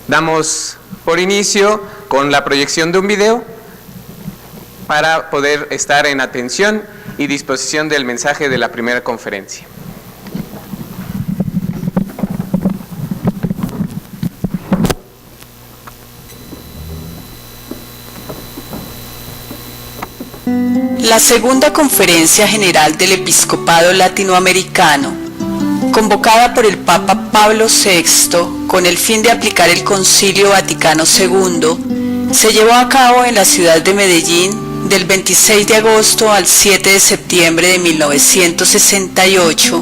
Damos por inicio con la proyección de un video para poder estar en atención y disposición del mensaje de la primera conferencia. La segunda conferencia general del Episcopado Latinoamericano, convocada por el Papa Pablo VI con el fin de aplicar el Concilio Vaticano II, se llevó a cabo en la ciudad de Medellín del 26 de agosto al 7 de septiembre de 1968,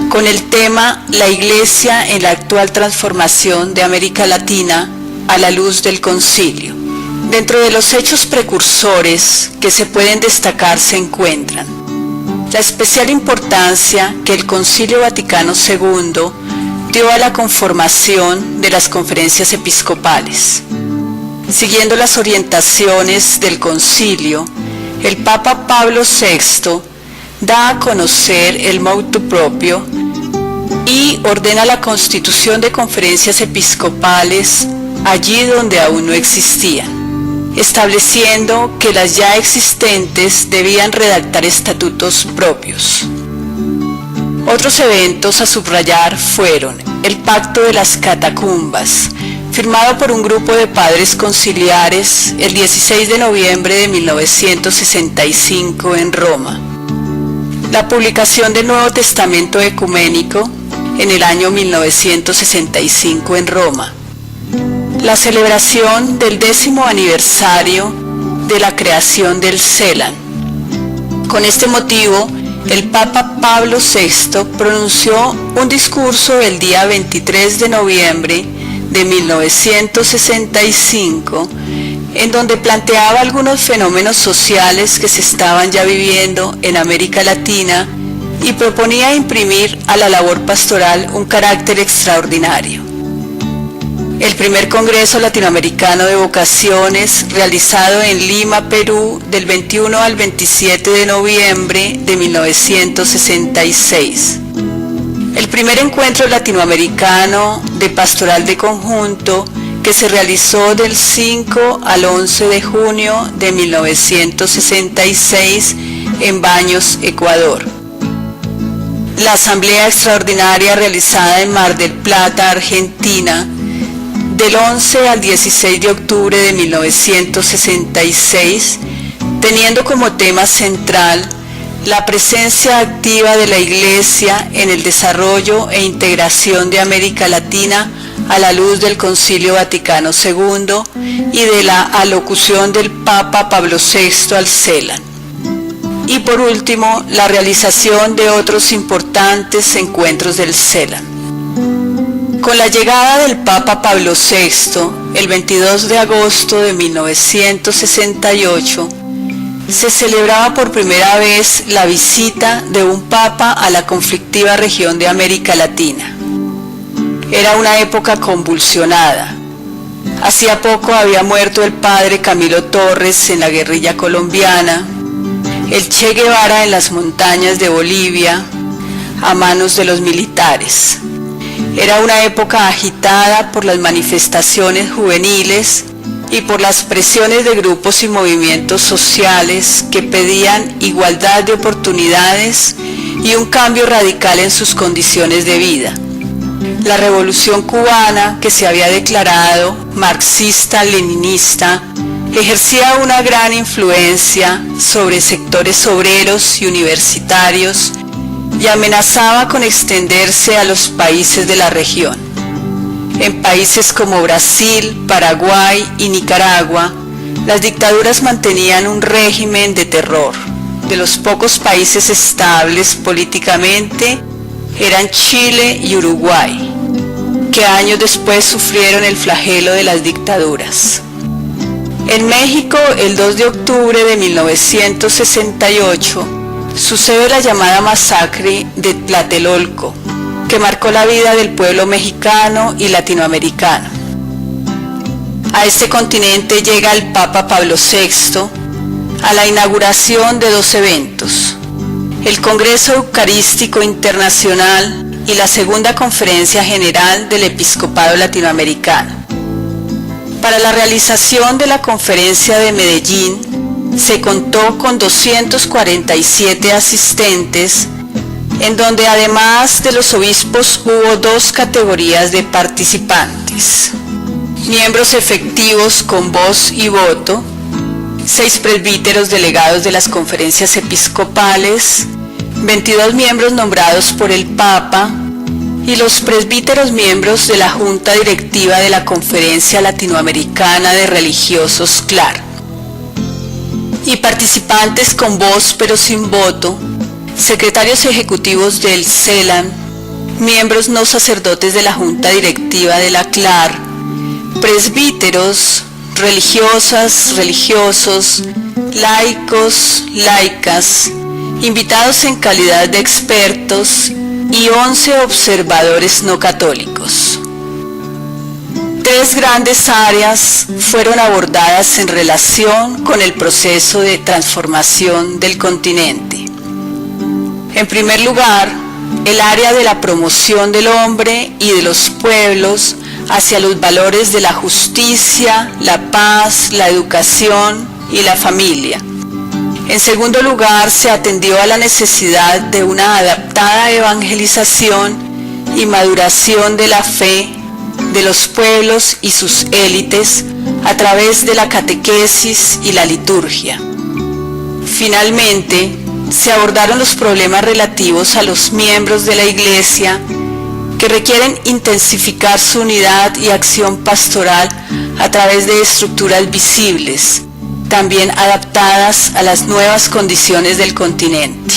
con el tema La Iglesia en la actual transformación de América Latina a la luz del Concilio. Dentro de los hechos precursores que se pueden destacar se encuentran la especial importancia que el Concilio Vaticano II dio a la conformación de las conferencias episcopales. Siguiendo las orientaciones del concilio, el Papa Pablo VI da a conocer el motu proprio y ordena la constitución de conferencias episcopales allí donde aún no existían, estableciendo que las ya existentes debían redactar estatutos propios. Otros eventos a subrayar fueron el Pacto de las Catacumbas, firmado por un grupo de padres conciliares el 16 de noviembre de 1965 en Roma, la publicación del Nuevo Testamento Ecuménico en el año 1965 en Roma, la celebración del 10º aniversario de la creación del CELAN. Con este motivo, el Papa Pablo VI pronunció un discurso el día 23 de noviembre de 1965, en donde planteaba algunos fenómenos sociales que se estaban ya viviendo en América Latina y proponía imprimir a la labor pastoral un carácter extraordinario. El primer Congreso Latinoamericano de Vocaciones, realizado en Lima, Perú, del 21 al 27 de noviembre de 1966. El primer encuentro latinoamericano de pastoral de conjunto, que se realizó del 5 al 11 de junio de 1966 en Baños, Ecuador. La Asamblea Extraordinaria realizada en Mar del Plata, Argentina, del 11 al 16 de octubre de 1966, teniendo como tema central la presencia activa de la Iglesia en el desarrollo e integración de América Latina a la luz del Concilio Vaticano II y de la alocución del Papa Pablo VI al CELAN. Y por último, la realización de otros importantes encuentros del CELAN. Con la llegada del Papa Pablo VI, el 22 de agosto de 1968, se celebraba por primera vez la visita de un Papa a la conflictiva región de América Latina. Era una época convulsionada. Hacía poco había muerto el padre Camilo Torres en la guerrilla colombiana, el Che Guevara en las montañas de Bolivia, a manos de los militares. Era una época agitada por las manifestaciones juveniles y por las presiones de grupos y movimientos sociales que pedían igualdad de oportunidades y un cambio radical en sus condiciones de vida. La revolución cubana, que se había declarado marxista-leninista, ejercía una gran influencia sobre sectores obreros y universitarios y amenazaba con extenderse a los países de la región. En países como Brasil, Paraguay y Nicaragua, las dictaduras mantenían un régimen de terror. De los pocos países estables políticamente eran Chile y Uruguay, que años después sufrieron el flagelo de las dictaduras. En México, el 2 de octubre de 1968, sucede la llamada masacre de Tlatelolco, que marcó la vida del pueblo mexicano y latinoamericano. A este continente llega el Papa Pablo VI a la inauguración de dos eventos: el Congreso Eucarístico Internacional y la Segunda Conferencia General del Episcopado Latinoamericano. Para la realización de la conferencia de Medellín se contó con 247 asistentes, en donde además de los obispos hubo 2 categorías de participantes: miembros efectivos con voz y voto, 6 presbíteros delegados de las conferencias episcopales, 22 miembros nombrados por el Papa, y los presbíteros miembros de la Junta Directiva de la Conferencia Latinoamericana de Religiosos CLAR. Y participantes con voz pero sin voto, secretarios ejecutivos del CELAN, miembros no sacerdotes de la Junta Directiva de la CLAR, presbíteros, religiosas, religiosos, laicos, laicas, invitados en calidad de expertos y 11 observadores no católicos. 3 grandes áreas fueron abordadas en relación con el proceso de transformación del continente. En primer lugar, el área de la promoción del hombre y de los pueblos hacia los valores de la justicia, la paz, la educación y la familia. En segundo lugar, se atendió a la necesidad de una adaptada evangelización y maduración de la fe de los pueblos y sus élites a través de la catequesis y la liturgia. Finalmente, se abordaron los problemas relativos a los miembros de la Iglesia que requieren intensificar su unidad y acción pastoral a través de estructuras visibles, también adaptadas a las nuevas condiciones del continente.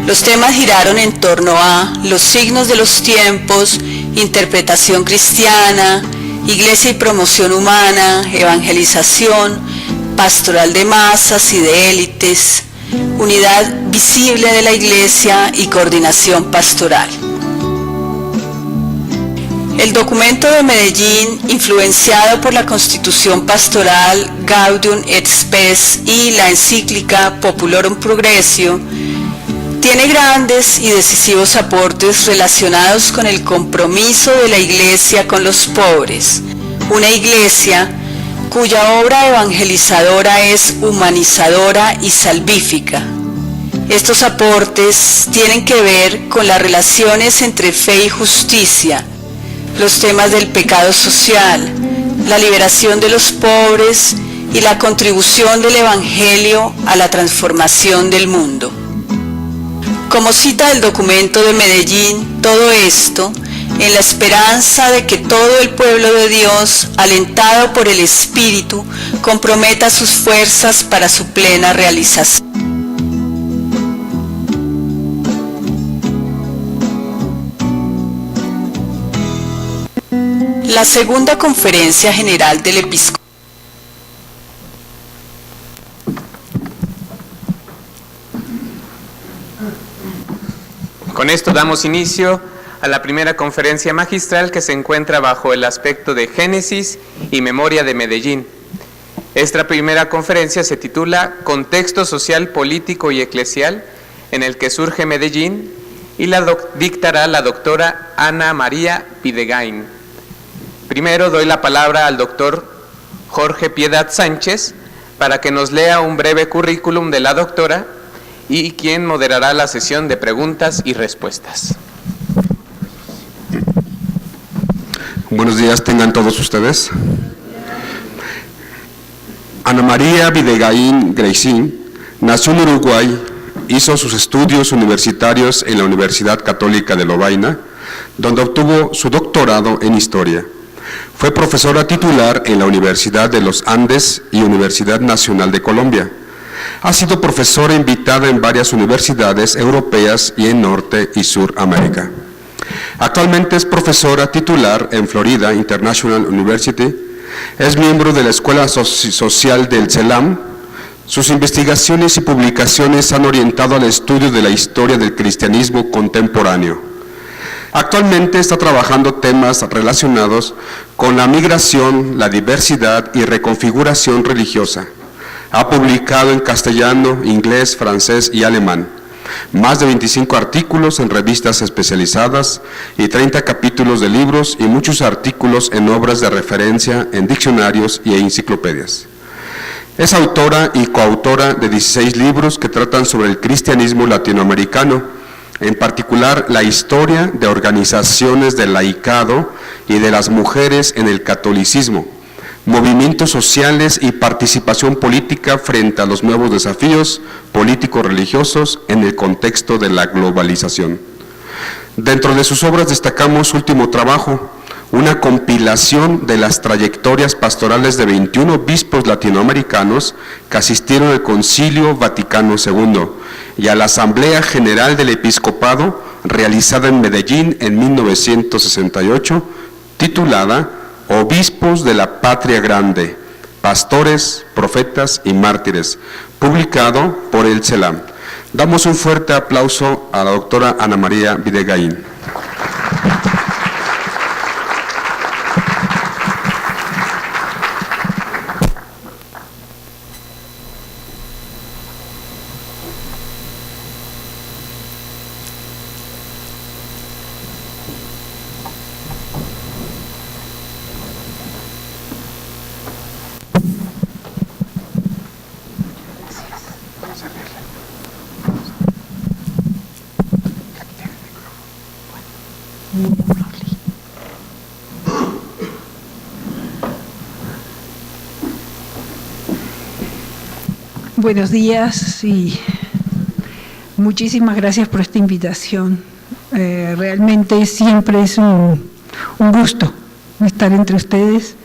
Los temas giraron en torno a los signos de los tiempos, interpretación cristiana, iglesia y promoción humana, evangelización, pastoral de masas y de élites, unidad visible de la iglesia y coordinación pastoral. El documento de Medellín, influenciado por la Constitución Pastoral Gaudium et Spes y la encíclica Populorum Progressio, tiene grandes y decisivos aportes relacionados con el compromiso de la Iglesia con los pobres, una Iglesia cuya obra evangelizadora es humanizadora y salvífica. Estos aportes tienen que ver con las relaciones entre fe y justicia, los temas del pecado social, la liberación de los pobres y la contribución del Evangelio a la transformación del mundo. Como cita el documento de Medellín, todo esto en la esperanza de que todo el pueblo de Dios, alentado por el Espíritu, comprometa sus fuerzas para su plena realización. La segunda conferencia general del episcopado. Con esto damos inicio a la primera conferencia magistral que se encuentra bajo el aspecto de Génesis y Memoria de Medellín. Esta primera conferencia se titula Contexto social, político y eclesial en el que surge Medellín y la dictará la doctora Ana María Videgain. Primero doy la palabra al doctor Jorge Piedad Sánchez para que nos lea un breve currículum de la doctora y quien moderará la sesión de preguntas y respuestas. Buenos días tengan todos ustedes. Ana María Videgain Greisín nació en Uruguay, hizo sus estudios universitarios en la Universidad Católica de Lovaina, donde obtuvo su doctorado en Historia. Fue profesora titular en la Universidad de los Andes y Universidad Nacional de Colombia. Ha sido profesora invitada en varias universidades europeas y en Norte y Sur América. Actualmente es profesora titular en Florida International University, es miembro de la Escuela Social del CELAM. Sus investigaciones y publicaciones han orientado al estudio de la historia del cristianismo contemporáneo. Actualmente está trabajando temas relacionados con la migración, la diversidad y reconfiguración religiosa. Ha publicado en castellano, inglés, francés y alemán. más de 25 artículos en revistas especializadas y 30 capítulos de libros y muchos artículos en obras de referencia en diccionarios y enciclopedias. Es autora y coautora de 16 libros que tratan sobre el cristianismo latinoamericano, en particular la historia de organizaciones del laicado y de las mujeres en el catolicismo, movimientos sociales y participación política frente a los nuevos desafíos políticos religiosos en el contexto de la globalización. Dentro de sus obras destacamos su último trabajo, una compilación de las trayectorias pastorales de 21 obispos latinoamericanos que asistieron al Concilio Vaticano II y a la Asamblea General del Episcopado realizada en Medellín en 1968, titulada Obispos de la Patria Grande, Pastores, Profetas y Mártires, publicado por el CELAM. Damos un fuerte aplauso a la doctora Ana María Videgaín. Buenos días y muchísimas gracias por esta invitación. Realmente siempre es un gusto estar entre ustedes,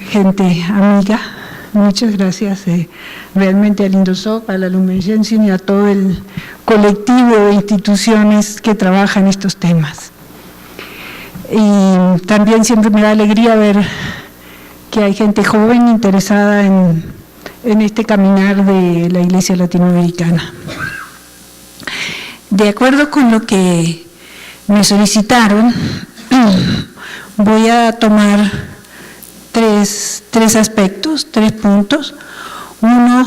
gente amiga. Muchas gracias realmente al Indosoc, a la Lumen Gentium y a todo el colectivo de instituciones que trabajan estos temas. Y también siempre me da alegría ver que hay gente joven interesada en este caminar de la Iglesia latinoamericana. De acuerdo con lo que me solicitaron, voy a tomar tres aspectos, 3 puntos. Uno,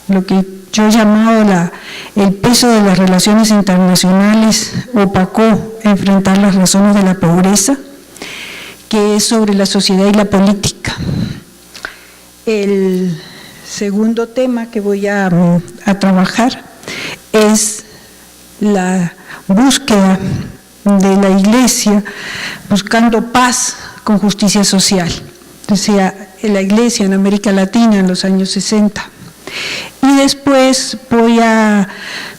lo que yo he llamado el peso de las relaciones internacionales opacó enfrentar las razones de la pobreza, que es sobre la sociedad y la política. El segundo tema que voy a trabajar es la búsqueda de la Iglesia buscando paz con justicia social, o sea, la Iglesia en América Latina en los años 60. Y después voy a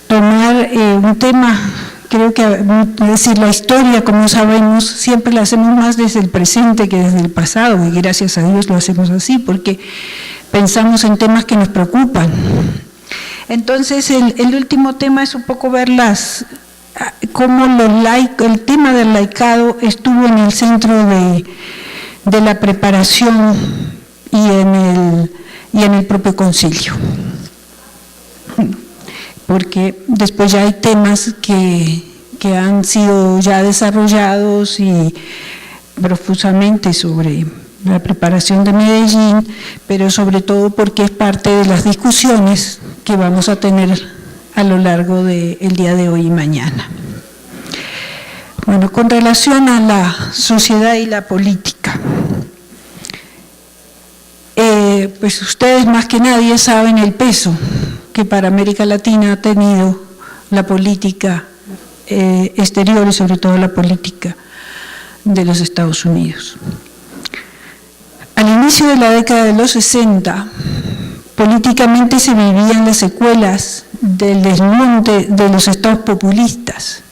tomar un tema, creo que decir la historia, como sabemos, siempre la hacemos más desde el presente que desde el pasado, y gracias a Dios lo hacemos así, porque pensamos en temas que nos preocupan. Entonces, el último tema es un poco ver cómo el tema del laicado estuvo en el centro de la preparación y en el propio concilio. Porque después ya hay temas que han sido ya desarrollados y profusamente sobre la preparación de Medellín, pero sobre todo porque es parte de las discusiones que vamos a tener a lo largo del día de hoy y mañana. Bueno, con relación a la sociedad y la política, pues ustedes más que nadie saben el peso que para América Latina ha tenido la política exterior y sobre todo la política de los Estados Unidos. Al inicio de la década de los 60, políticamente se vivían las secuelas del desmonte de los estados populistas,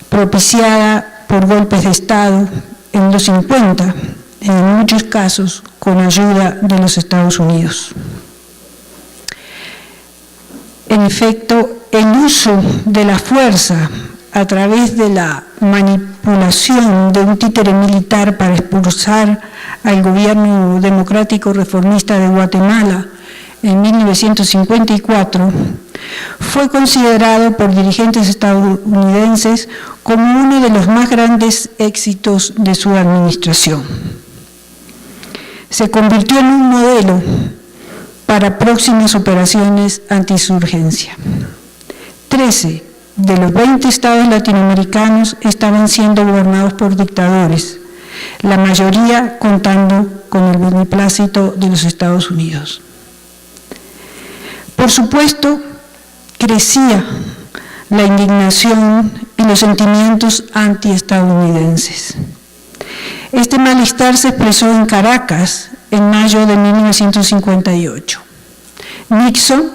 propiciada por golpes de Estado en los 50, en muchos casos con ayuda de los Estados Unidos. En efecto, el uso de la fuerza a través de la manipulación de un títere militar para expulsar al gobierno democrático reformista de Guatemala en 1954, fue considerado por dirigentes estadounidenses como uno de los más grandes éxitos de su administración. Se convirtió en un modelo para próximas operaciones antiinsurgencia. 13 de los 20 estados latinoamericanos estaban siendo gobernados por dictadores, la mayoría contando con el beneplácito de los Estados Unidos. Por supuesto, crecía la indignación y los sentimientos antiestadounidenses. Este malestar se expresó en Caracas en mayo de 1958. Nixon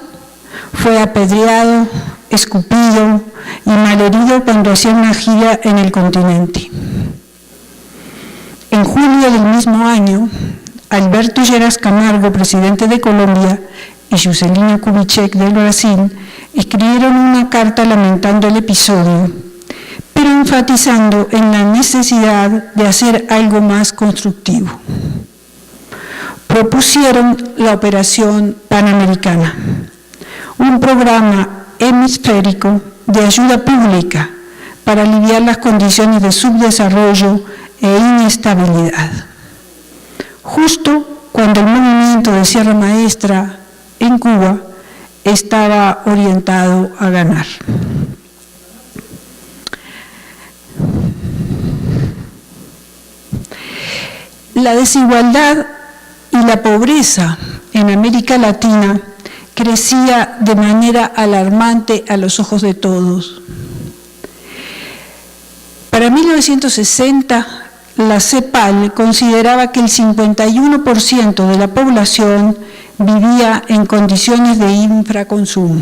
fue apedreado, escupido y malherido cuando hacía una gira en el continente. En julio del mismo año, Alberto Lleras Camargo, presidente de Colombia, y Juscelino Kubitschek del Brasil, escribieron una carta lamentando el episodio, pero enfatizando en la necesidad de hacer algo más constructivo. Propusieron la Operación Panamericana, un programa hemisférico de ayuda pública para aliviar las condiciones de subdesarrollo e inestabilidad. Justo cuando el movimiento de Sierra Maestra en Cuba estaba orientado a ganar. La desigualdad y la pobreza en América Latina crecía de manera alarmante a los ojos de todos. Para 1960, la CEPAL consideraba que el 51% de la población vivía en condiciones de infraconsumo.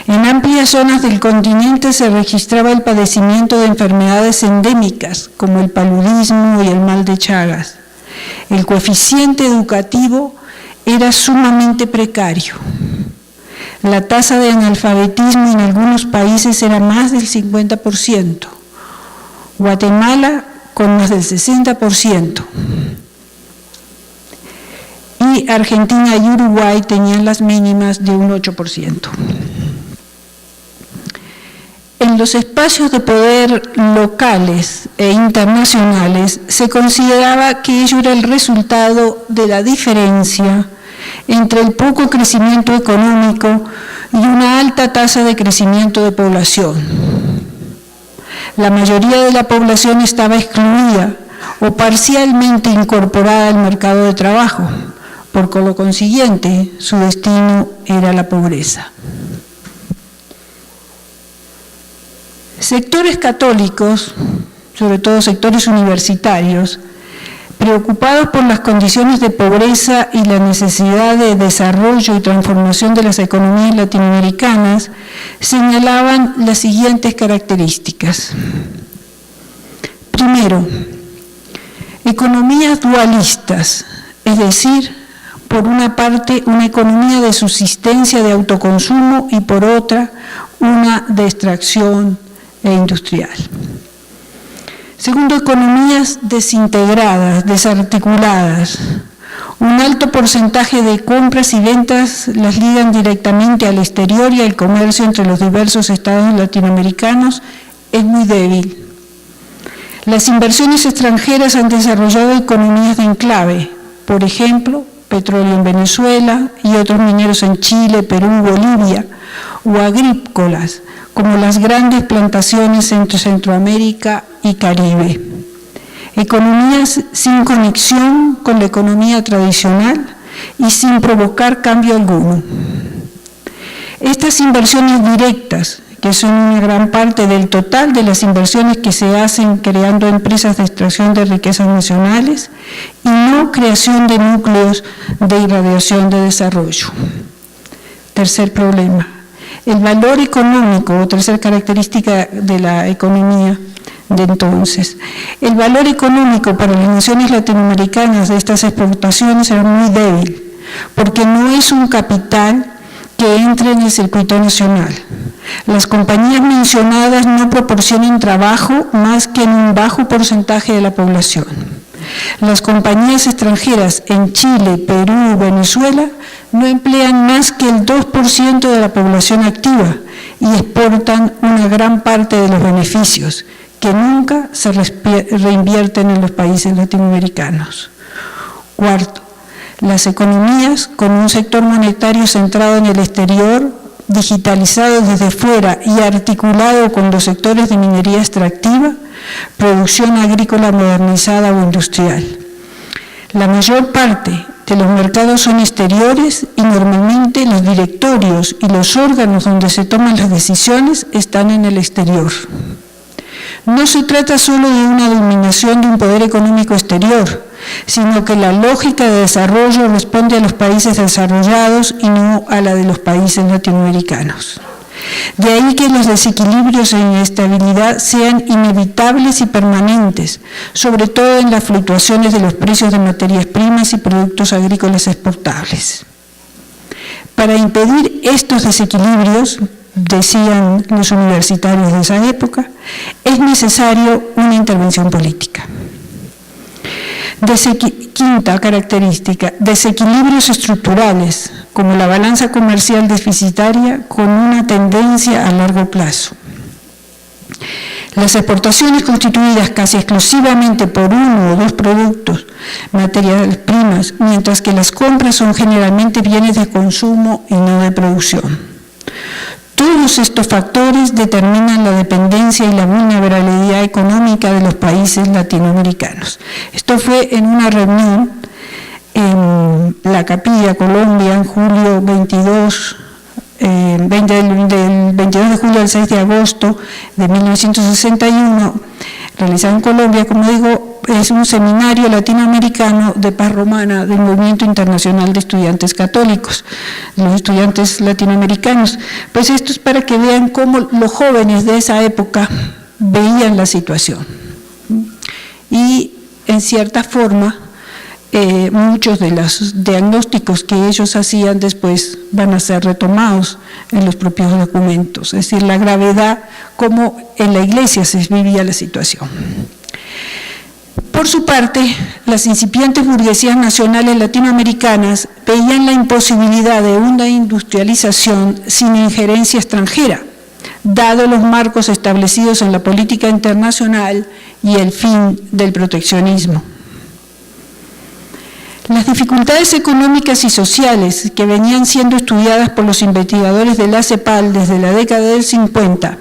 En amplias zonas del continente se registraba el padecimiento de enfermedades endémicas, como el paludismo y el mal de Chagas. El coeficiente educativo era sumamente precario. La tasa de analfabetismo en algunos países era más del 50%. Guatemala con más del 60%. Y Argentina y Uruguay tenían las mínimas de un 8%. En los espacios de poder locales e internacionales se consideraba que ello era el resultado de la diferencia entre el poco crecimiento económico y una alta tasa de crecimiento de población. La mayoría de la población estaba excluida o parcialmente incorporada al mercado de trabajo, por lo consiguiente su destino era la pobreza. Sectores católicos, sobre todo sectores universitarios, preocupados por las condiciones de pobreza y la necesidad de desarrollo y transformación de las economías latinoamericanas, señalaban las siguientes características. Primero, economías dualistas, es decir, por una parte una economía de subsistencia de autoconsumo y por otra una de extracción e industrial. Segundo, economías desintegradas, desarticuladas. Un alto porcentaje de compras y ventas las ligan directamente al exterior y al comercio entre los diversos estados latinoamericanos es muy débil. Las inversiones extranjeras han desarrollado economías de enclave, por ejemplo, petróleo en Venezuela y otros mineros en Chile, Perú, Bolivia, o agrícolas, como las grandes plantaciones entre Centroamérica y Caribe. Economías sin conexión con la economía tradicional y sin provocar cambio alguno. Estas inversiones directas, que son una gran parte del total de las inversiones que se hacen creando empresas de extracción de riquezas nacionales y no creación de núcleos de irradiación de desarrollo. Tercer problema, el valor económico, o tercera característica de la economía de entonces. El valor económico para las naciones latinoamericanas de estas exportaciones era muy débil, porque no es un capital que entre en el circuito nacional. Las compañías mencionadas no proporcionan trabajo más que en un bajo porcentaje de la población. Las compañías extranjeras en Chile, Perú, Venezuela no emplean más que el 2% de la población activa y exportan una gran parte de los beneficios que nunca se reinvierten en los países latinoamericanos. Cuarto, Las economías con un sector monetario centrado en el exterior, digitalizado desde fuera y articulado con los sectores de minería extractiva, producción agrícola modernizada o industrial. La mayor parte de los mercados son exteriores y normalmente los directorios y los órganos donde se toman las decisiones están en el exterior. No se trata solo de una dominación de un poder económico exterior, sino que la lógica de desarrollo responde a los países desarrollados y no a la de los países latinoamericanos. De ahí que los desequilibrios e inestabilidad sean inevitables y permanentes, sobre todo en las fluctuaciones de los precios de materias primas y productos agrícolas exportables. Para impedir estos desequilibrios, decían los universitarios de esa época, es necesario una intervención política. Quinta característica, desequilibrios estructurales, como la balanza comercial deficitaria con una tendencia a largo plazo. Las exportaciones constituidas casi exclusivamente por uno o dos productos, materias primas, mientras que las compras son generalmente bienes de consumo y no de producción. Todos estos factores determinan la dependencia y la vulnerabilidad económica de los países latinoamericanos. Esto fue en una reunión en La Capilla, Colombia, en julio 22, del 22 de julio al 6 de agosto de 1961, realizado en Colombia, como digo, es un seminario latinoamericano de paz romana del Movimiento Internacional de Estudiantes Católicos, los estudiantes latinoamericanos. Pues esto es para que vean cómo los jóvenes de esa época veían la situación. Y en cierta forma, muchos de los diagnósticos que ellos hacían después van a ser retomados en los propios documentos, es decir, la gravedad, cómo en la Iglesia se vivía la situación. Por su parte, las incipientes burguesías nacionales latinoamericanas veían la imposibilidad de una industrialización sin injerencia extranjera, dado los marcos establecidos en la política internacional y el fin del proteccionismo. Las dificultades económicas y sociales que venían siendo estudiadas por los investigadores de la CEPAL desde la década del 50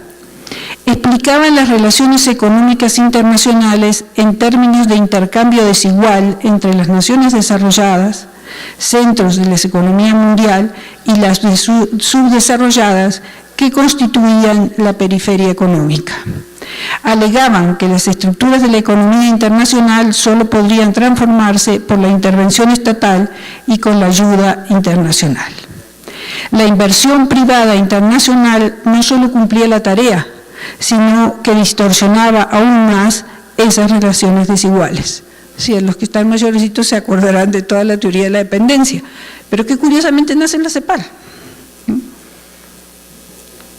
explicaban las relaciones económicas internacionales en términos de intercambio desigual entre las naciones desarrolladas, centros de la economía mundial, y las subdesarrolladas que constituían la periferia económica. Alegaban que las estructuras de la economía internacional solo podrían transformarse por la intervención estatal y con la ayuda internacional. La inversión privada internacional no solo cumplía la tarea, sino que distorsionaba aún más esas relaciones desiguales. Sí, los que están mayorecitos se acordarán de toda la teoría de la dependencia, pero que curiosamente nace en la CEPAL,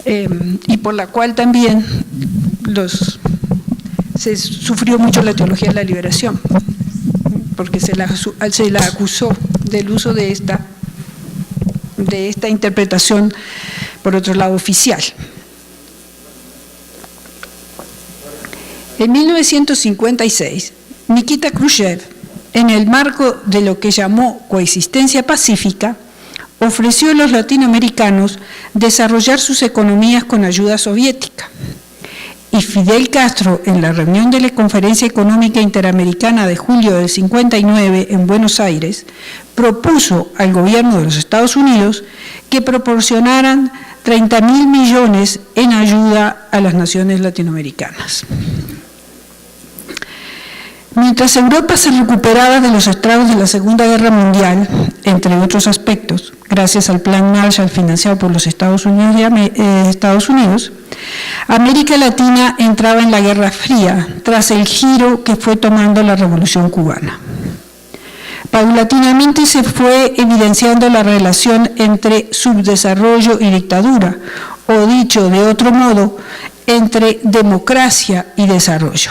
y por la cual también se sufrió mucho la teología de la liberación, porque se la acusó del uso de esta interpretación, por otro lado, oficial. En 1956, Nikita Khrushchev, en el marco de lo que llamó coexistencia pacífica, ofreció a los latinoamericanos desarrollar sus economías con ayuda soviética. Y Fidel Castro, en la reunión de la Conferencia Económica Interamericana de julio del 59 en Buenos Aires, propuso al gobierno de los Estados Unidos que proporcionaran 30.000 millones en ayuda a las naciones latinoamericanas. Mientras Europa se recuperaba de los estragos de la Segunda Guerra Mundial, entre otros aspectos, gracias al Plan Marshall financiado por los Estados Unidos, América Latina entraba en la Guerra Fría tras el giro que fue tomando la Revolución Cubana. Paulatinamente se fue evidenciando la relación entre subdesarrollo y dictadura, o dicho de otro modo, entre democracia y desarrollo.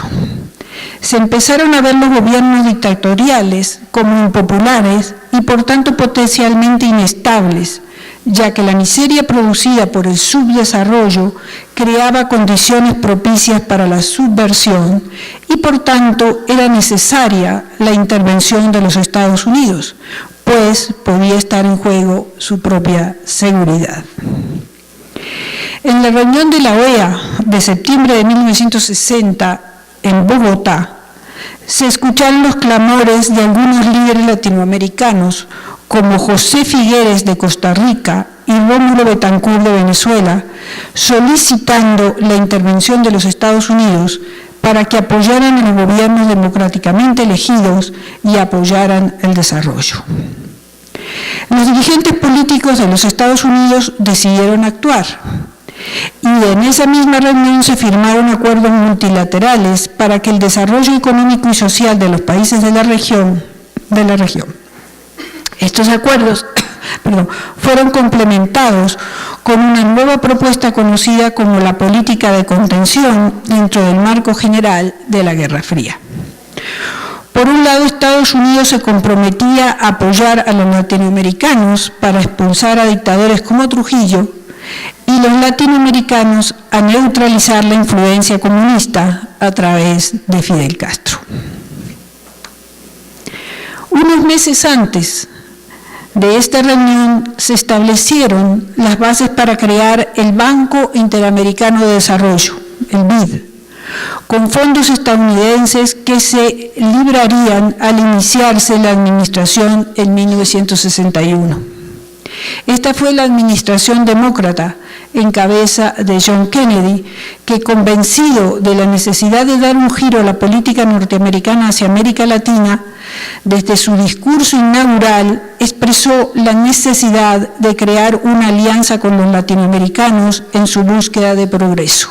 Se empezaron a ver los gobiernos dictatoriales como impopulares y por tanto potencialmente inestables, ya que la miseria producida por el subdesarrollo creaba condiciones propicias para la subversión y por tanto era necesaria la intervención de los Estados Unidos, pues podía estar en juego su propia seguridad. En la reunión de la OEA de septiembre de 1960 en Bogotá, se escucharon los clamores de algunos líderes latinoamericanos, como José Figueres de Costa Rica y Rómulo Betancourt de Venezuela, solicitando la intervención de los Estados Unidos para que apoyaran a los gobiernos democráticamente elegidos y apoyaran el desarrollo. Los dirigentes políticos de los Estados Unidos decidieron actuar, y en esa misma reunión se firmaron acuerdos multilaterales para que el desarrollo económico y social de los países de la región. Estos acuerdos fueron complementados con una nueva propuesta conocida como la política de contención dentro del marco general de la Guerra Fría. Por un lado, Estados Unidos se comprometía a apoyar a los latinoamericanos para expulsar a dictadores como Trujillo, y los latinoamericanos a neutralizar la influencia comunista a través de Fidel Castro. Unos meses antes de esta reunión se establecieron las bases para crear el Banco Interamericano de Desarrollo, el BID, con fondos estadounidenses que se librarían al iniciarse la administración en 1961. Esta fue la administración demócrata en cabeza de John Kennedy, que, convencido de la necesidad de dar un giro a la política norteamericana hacia América Latina, desde su discurso inaugural expresó la necesidad de crear una alianza con los latinoamericanos en su búsqueda de progreso.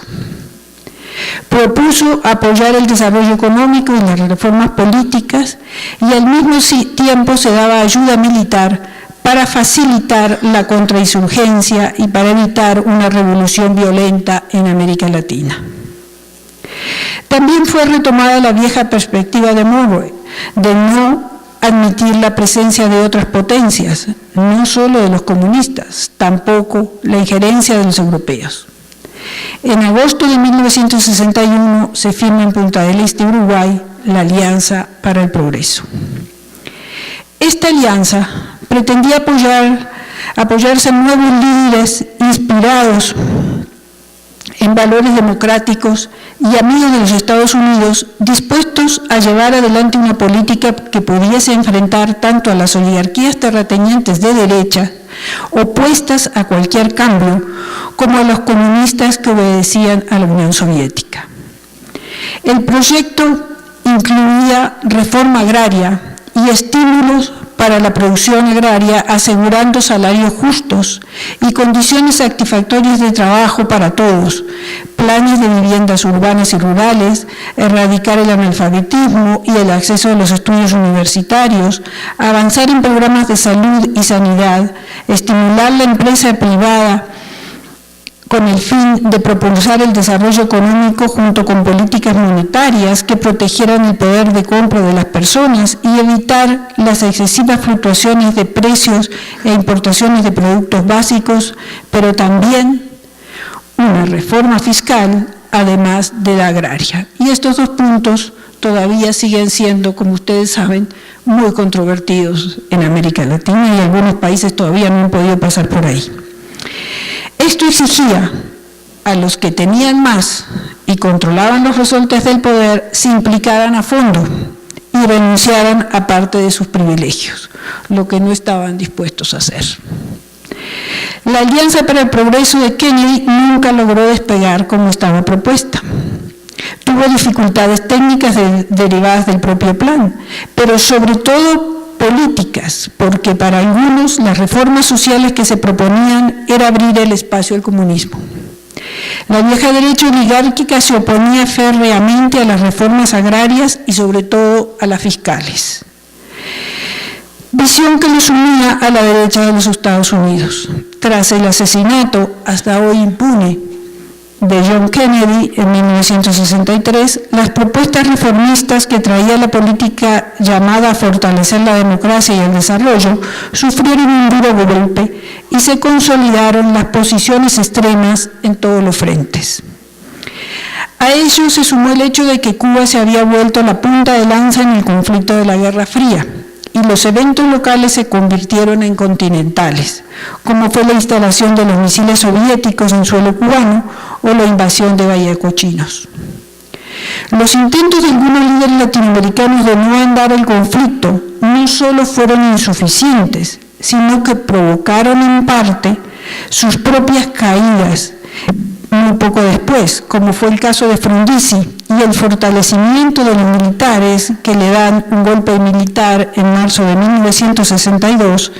Propuso apoyar el desarrollo económico y las reformas políticas, y al mismo tiempo se daba ayuda militar para facilitar la contrainsurgencia y para evitar una revolución violenta en América Latina. También fue retomada la vieja perspectiva de Monroe, de no admitir la presencia de otras potencias, no solo de los comunistas, tampoco la injerencia de los europeos. En agosto de 1961 se firma en Punta del Este, Uruguay, la Alianza para el Progreso. Esta alianza pretendía apoyarse en nuevos líderes inspirados en valores democráticos y amigos de los Estados Unidos, dispuestos a llevar adelante una política que pudiese enfrentar tanto a las oligarquías terratenientes de derecha, opuestas a cualquier cambio, como a los comunistas que obedecían a la Unión Soviética. El proyecto incluía reforma agraria y estímulos para la producción agraria, asegurando salarios justos y condiciones satisfactorias de trabajo para todos, planes de viviendas urbanas y rurales, erradicar el analfabetismo y el acceso a los estudios universitarios, avanzar en programas de salud y sanidad, estimular la empresa privada con el fin de propulsar el desarrollo económico junto con políticas monetarias que protegieran el poder de compra de las personas y evitar las excesivas fluctuaciones de precios e importaciones de productos básicos, pero también una reforma fiscal, además de la agraria. Y estos dos puntos todavía siguen siendo, como ustedes saben, muy controvertidos en América Latina, y algunos países todavía no han podido pasar por ahí. Esto exigía a los que tenían más y controlaban los resortes del poder se implicaran a fondo y renunciaran a parte de sus privilegios, lo que no estaban dispuestos a hacer. La Alianza para el Progreso de Kennedy nunca logró despegar como estaba propuesta. Tuvo dificultades técnicas derivadas del propio plan, pero sobre todo políticas, porque para algunos las reformas sociales que se proponían era abrir el espacio al comunismo. La vieja derecha oligárquica se oponía férreamente a las reformas agrarias y sobre todo a las fiscales. Visión que los unía a la derecha de los Estados Unidos. Tras el asesinato, hasta hoy impune, de John Kennedy en 1963, las propuestas reformistas que traía la política llamada a fortalecer la democracia y el desarrollo sufrieron un duro golpe y se consolidaron las posiciones extremas en todos los frentes. A ello se sumó el hecho de que Cuba se había vuelto la punta de lanza en el conflicto de la Guerra Fría y los eventos locales se convirtieron en continentales, como fue la instalación de los misiles soviéticos en suelo cubano o la invasión de Valle de Cochinos. Los intentos de algunos líderes latinoamericanos de no andar el conflicto no solo fueron insuficientes, sino que provocaron en parte sus propias caídas muy poco después, como fue el caso de Frondizi, y el fortalecimiento de los militares que le dan un golpe militar en marzo de 1962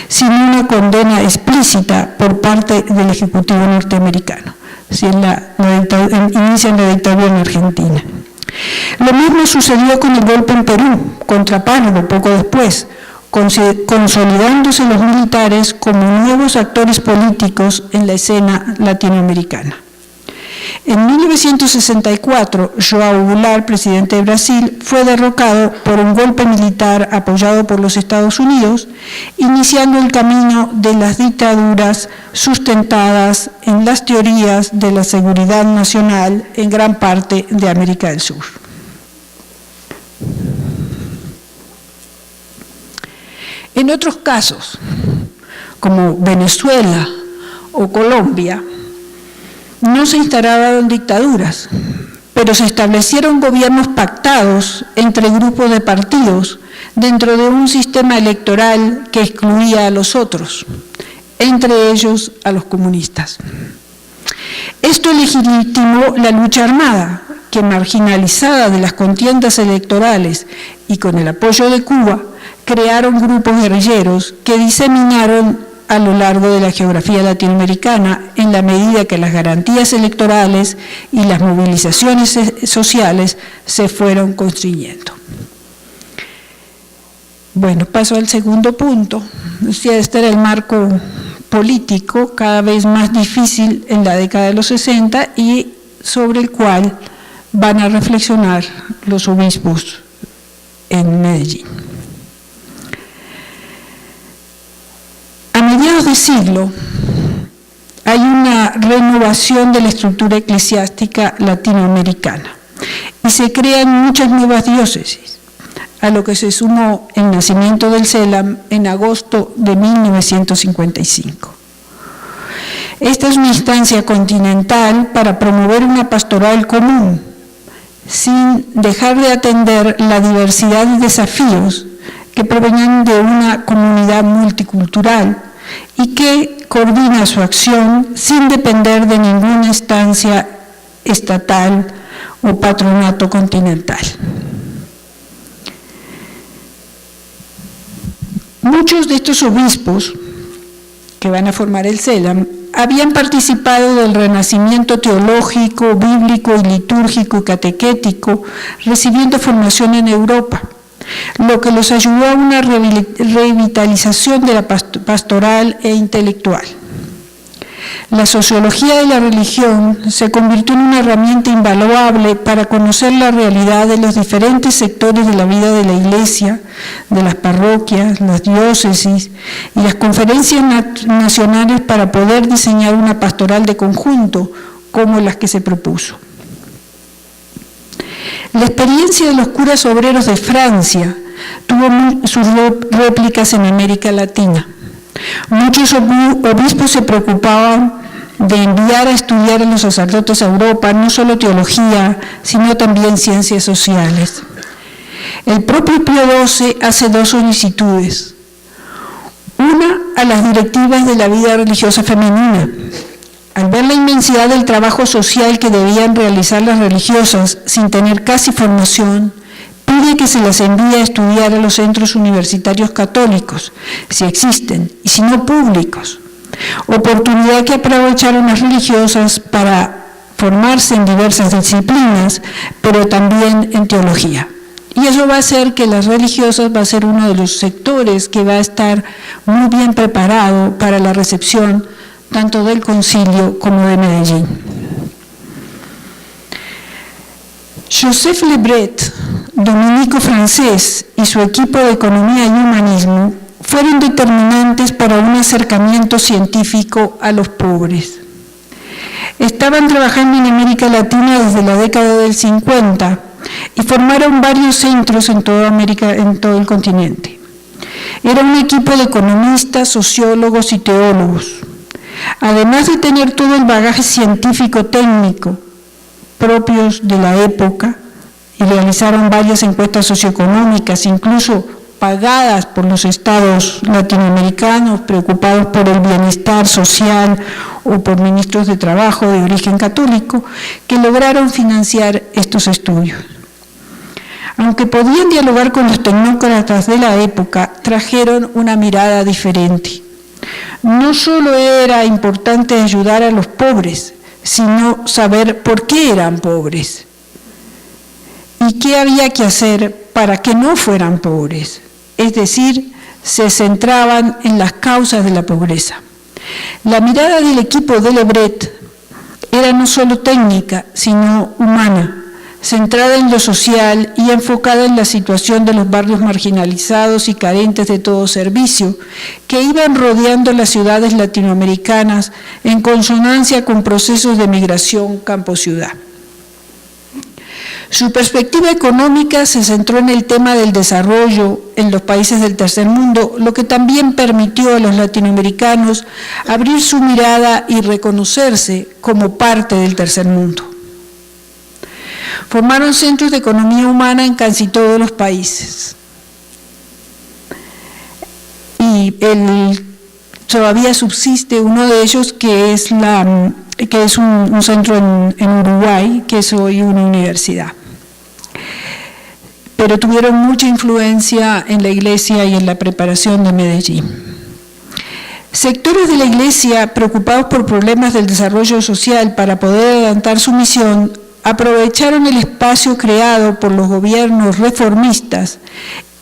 sin una condena explícita por parte del Ejecutivo norteamericano. Si inician la dictadura en Argentina. Lo mismo sucedió con el golpe en Perú, contra Pardo, poco después, consolidándose los militares como nuevos actores políticos en la escena latinoamericana. En 1964, João Goulart, presidente de Brasil, fue derrocado por un golpe militar apoyado por los Estados Unidos, iniciando el camino de las dictaduras sustentadas en las teorías de la seguridad nacional en gran parte de América del Sur. En otros casos, como Venezuela o Colombia, no se instalaron dictaduras, pero se establecieron gobiernos pactados entre grupos de partidos dentro de un sistema electoral que excluía a los otros, entre ellos a los comunistas. Esto legitimó la lucha armada, que marginalizada de las contiendas electorales y con el apoyo de Cuba, crearon grupos guerrilleros que diseminaron a lo largo de la geografía latinoamericana en la medida que las garantías electorales y las movilizaciones sociales se fueron construyendo. Bueno, paso al segundo punto. Este era el marco político cada vez más difícil en la década de los 60 y sobre el cual van a reflexionar los obispos en Medellín. A mediados de siglo hay una renovación de la estructura eclesiástica latinoamericana y se crean muchas nuevas diócesis, a lo que se sumó el nacimiento del CELAM en agosto de 1955. Esta es una instancia continental para promover una pastoral común, sin dejar de atender la diversidad de desafíos que provenían de una comunidad multicultural y que coordina su acción sin depender de ninguna instancia estatal o patronato continental. Muchos de estos obispos que van a formar el CELAM habían participado del renacimiento teológico, bíblico y litúrgico y catequético, recibiendo formación en Europa, lo que los ayudó a una revitalización de la pastoral e intelectual. La sociología de la religión se convirtió en una herramienta invaluable para conocer la realidad de los diferentes sectores de la vida de la Iglesia, de las parroquias, las diócesis y las conferencias nacionales para poder diseñar una pastoral de conjunto como las que se propuso. La experiencia de los curas obreros de Francia tuvo sus réplicas en América Latina. Muchos obispos se preocupaban de enviar a estudiar a los sacerdotes a Europa, no solo teología, sino también ciencias sociales. El propio Pío XII hace dos solicitudes. Una a las directivas de la vida religiosa femenina. Al ver la inmensidad del trabajo social que debían realizar las religiosas sin tener casi formación, pide que se las envíe a estudiar a los centros universitarios católicos, si existen, y si no públicos. Oportunidad que aprovecharon las religiosas para formarse en diversas disciplinas, pero también en teología. Y eso va a hacer que las religiosas va a ser uno de los sectores que va a estar muy bien preparado para la recepción tanto del Concilio como de Medellín. Joseph Lebret, dominico francés, y su equipo de Economía y Humanismo fueron determinantes para un acercamiento científico a los pobres. Estaban trabajando en América Latina desde la década del 50 y formaron varios centros en toda América, en todo el continente. Era un equipo de economistas, sociólogos y teólogos. Además de tener todo el bagaje científico-técnico propios de la época, y realizaron varias encuestas socioeconómicas, incluso pagadas por los estados latinoamericanos preocupados por el bienestar social o por ministros de trabajo de origen católico, que lograron financiar estos estudios. Aunque podían dialogar con los tecnócratas de la época, trajeron una mirada diferente. No solo era importante ayudar a los pobres, sino saber por qué eran pobres y qué había que hacer para que no fueran pobres. Es decir, se centraban en las causas de la pobreza. La mirada del equipo de Lebret era no solo técnica, sino humana, centrada en lo social y enfocada en la situación de los barrios marginalizados y carentes de todo servicio, que iban rodeando las ciudades latinoamericanas en consonancia con procesos de migración campo-ciudad. Su perspectiva económica se centró en el tema del desarrollo en los países del tercer mundo, lo que también permitió a los latinoamericanos abrir su mirada y reconocerse como parte del tercer mundo. Formaron centros de economía humana en casi todos los países. Y todavía subsiste uno de ellos que es un centro en Uruguay, que es hoy una universidad. Pero tuvieron mucha influencia en la Iglesia y en la preparación de Medellín. Sectores de la Iglesia preocupados por problemas del desarrollo social para poder adelantar su misión, aprovecharon el espacio creado por los gobiernos reformistas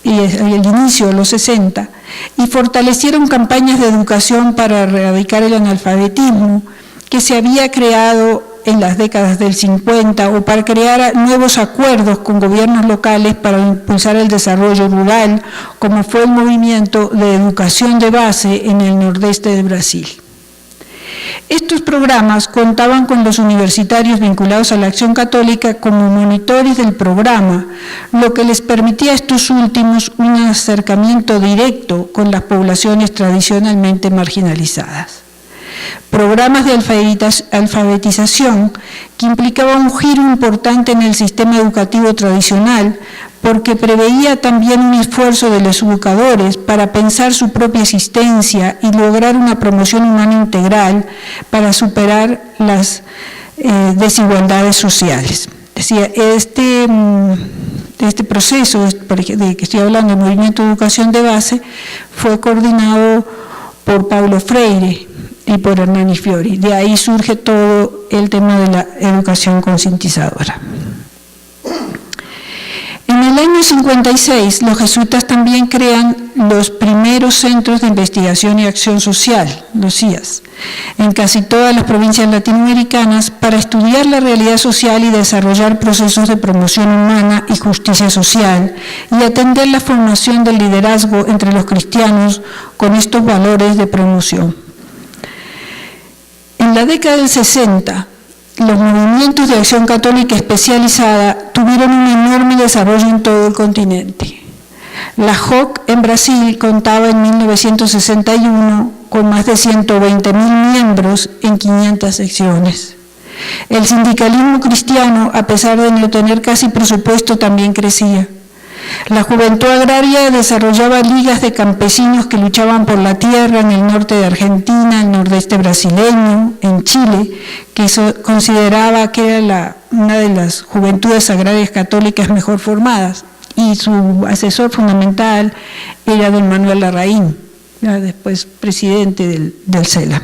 y el inicio de los 60 y fortalecieron campañas de educación para erradicar el analfabetismo que se había creado en las décadas del 50 o para crear nuevos acuerdos con gobiernos locales para impulsar el desarrollo rural, como fue el movimiento de educación de base en el nordeste de Brasil. Estos programas contaban con los universitarios vinculados a la Acción Católica como monitores del programa, lo que les permitía a estos últimos un acercamiento directo con las poblaciones tradicionalmente marginalizadas. Programas de alfabetización que implicaban un giro importante en el sistema educativo tradicional, porque preveía también un esfuerzo de los educadores para pensar su propia existencia y lograr una promoción humana integral para superar las desigualdades sociales. Decía, este proceso de que estoy hablando, el movimiento de educación de base, fue coordinado por Paulo Freire y por Hernani Fiori. De ahí surge todo el tema de la educación concientizadora. En el año 56, los jesuitas también crean los primeros centros de investigación y acción social, los CIAS, en casi todas las provincias latinoamericanas para estudiar la realidad social y desarrollar procesos de promoción humana y justicia social y atender la formación del liderazgo entre los cristianos con estos valores de promoción. En la década del 60, los movimientos de acción católica especializada tuvieron un enorme desarrollo en todo el continente. La JOC en Brasil contaba en 1961 con más de 120.000 miembros en 500 secciones. El sindicalismo cristiano, a pesar de no tener casi presupuesto, también crecía. La juventud agraria desarrollaba ligas de campesinos que luchaban por la tierra en el norte de Argentina, el nordeste brasileño, en Chile, que eso consideraba que era una de las juventudes agrarias católicas mejor formadas, y su asesor fundamental era don Manuel Larraín, ya después presidente del CELA.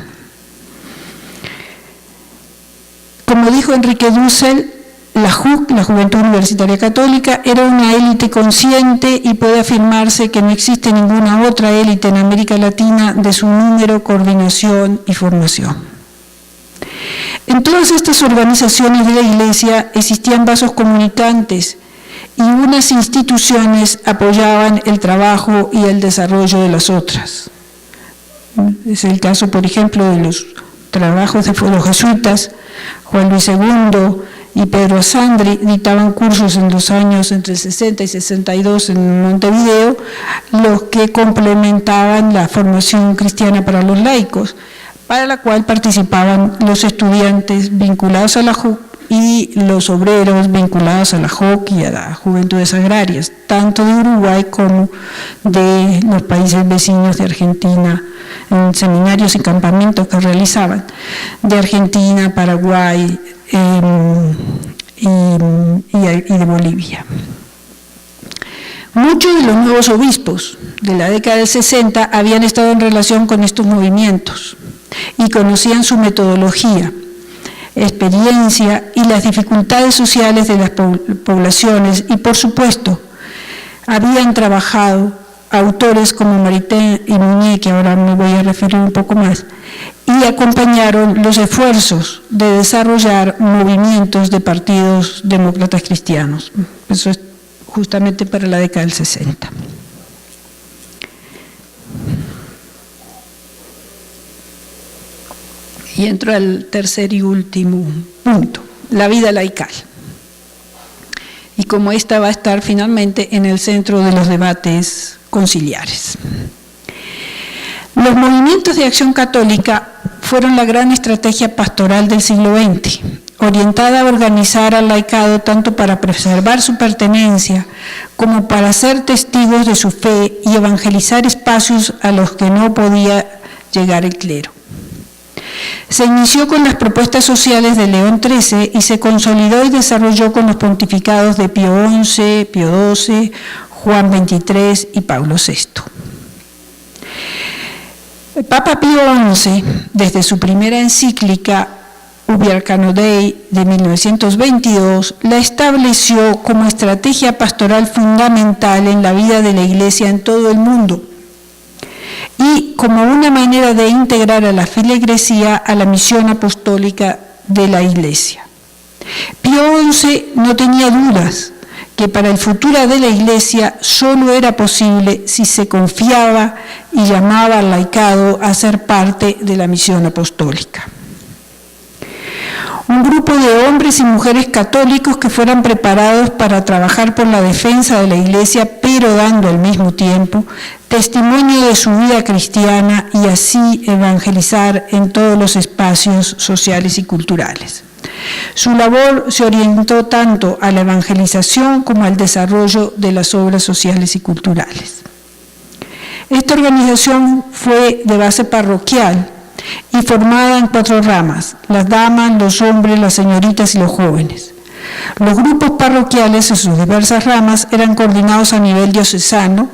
Como dijo Enrique Dussel, la JUC, la Juventud Universitaria Católica, era una élite consciente y puede afirmarse que no existe ninguna otra élite en América Latina de su número, coordinación y formación. En todas estas organizaciones de la Iglesia existían vasos comunicantes y unas instituciones apoyaban el trabajo y el desarrollo de las otras. Es el caso, por ejemplo, de los trabajos de los jesuitas, Juan Luis II y Pedro Sandri dictaban cursos en los años entre 60 y 62 en Montevideo, los que complementaban la formación cristiana para los laicos, para la cual participaban los estudiantes vinculados a la JUC y los obreros vinculados a la JOC y a las Juventudes Agrarias, tanto de Uruguay como de los países vecinos de Argentina, en seminarios y campamentos que realizaban, de Argentina, Paraguay y de Bolivia. Muchos de los nuevos obispos de la década del 60 habían estado en relación con estos movimientos y conocían su metodología, experiencia y las dificultades sociales de las poblaciones, y por supuesto habían trabajado autores como Maritain y Mounier, que ahora me voy a referir un poco más, y acompañaron los esfuerzos de desarrollar movimientos de partidos demócratas cristianos. Eso es justamente para la década del 60. Y entro al tercer y último punto, la vida laical. Y como esta va a estar finalmente en el centro de los debates conciliares. Los movimientos de acción católica fueron la gran estrategia pastoral del siglo XX, orientada a organizar al laicado tanto para preservar su pertenencia como para ser testigos de su fe y evangelizar espacios a los que no podía llegar el clero. Se inició con las propuestas sociales de León XIII y se consolidó y desarrolló con los pontificados de Pío XI, Pío XII, Juan XXIII y Pablo VI. El Papa Pío XI, desde su primera encíclica Ubi Arcano Dei de 1922, la estableció como estrategia pastoral fundamental en la vida de la Iglesia en todo el mundo y como una manera de integrar a la feligresía a la misión apostólica de la Iglesia. Pío XI no tenía dudas que para el futuro de la Iglesia solo era posible si se confiaba y llamaba al laicado a ser parte de la misión apostólica. Un grupo de hombres y mujeres católicos que fueran preparados para trabajar por la defensa de la Iglesia, pero dando al mismo tiempo testimonio de su vida cristiana y así evangelizar en todos los espacios sociales y culturales. Su labor se orientó tanto a la evangelización como al desarrollo de las obras sociales y culturales. Esta organización fue de base parroquial y formada en 4 ramas: las damas, los hombres, las señoritas y los jóvenes. Los grupos parroquiales en sus diversas ramas eran coordinados a nivel diocesano,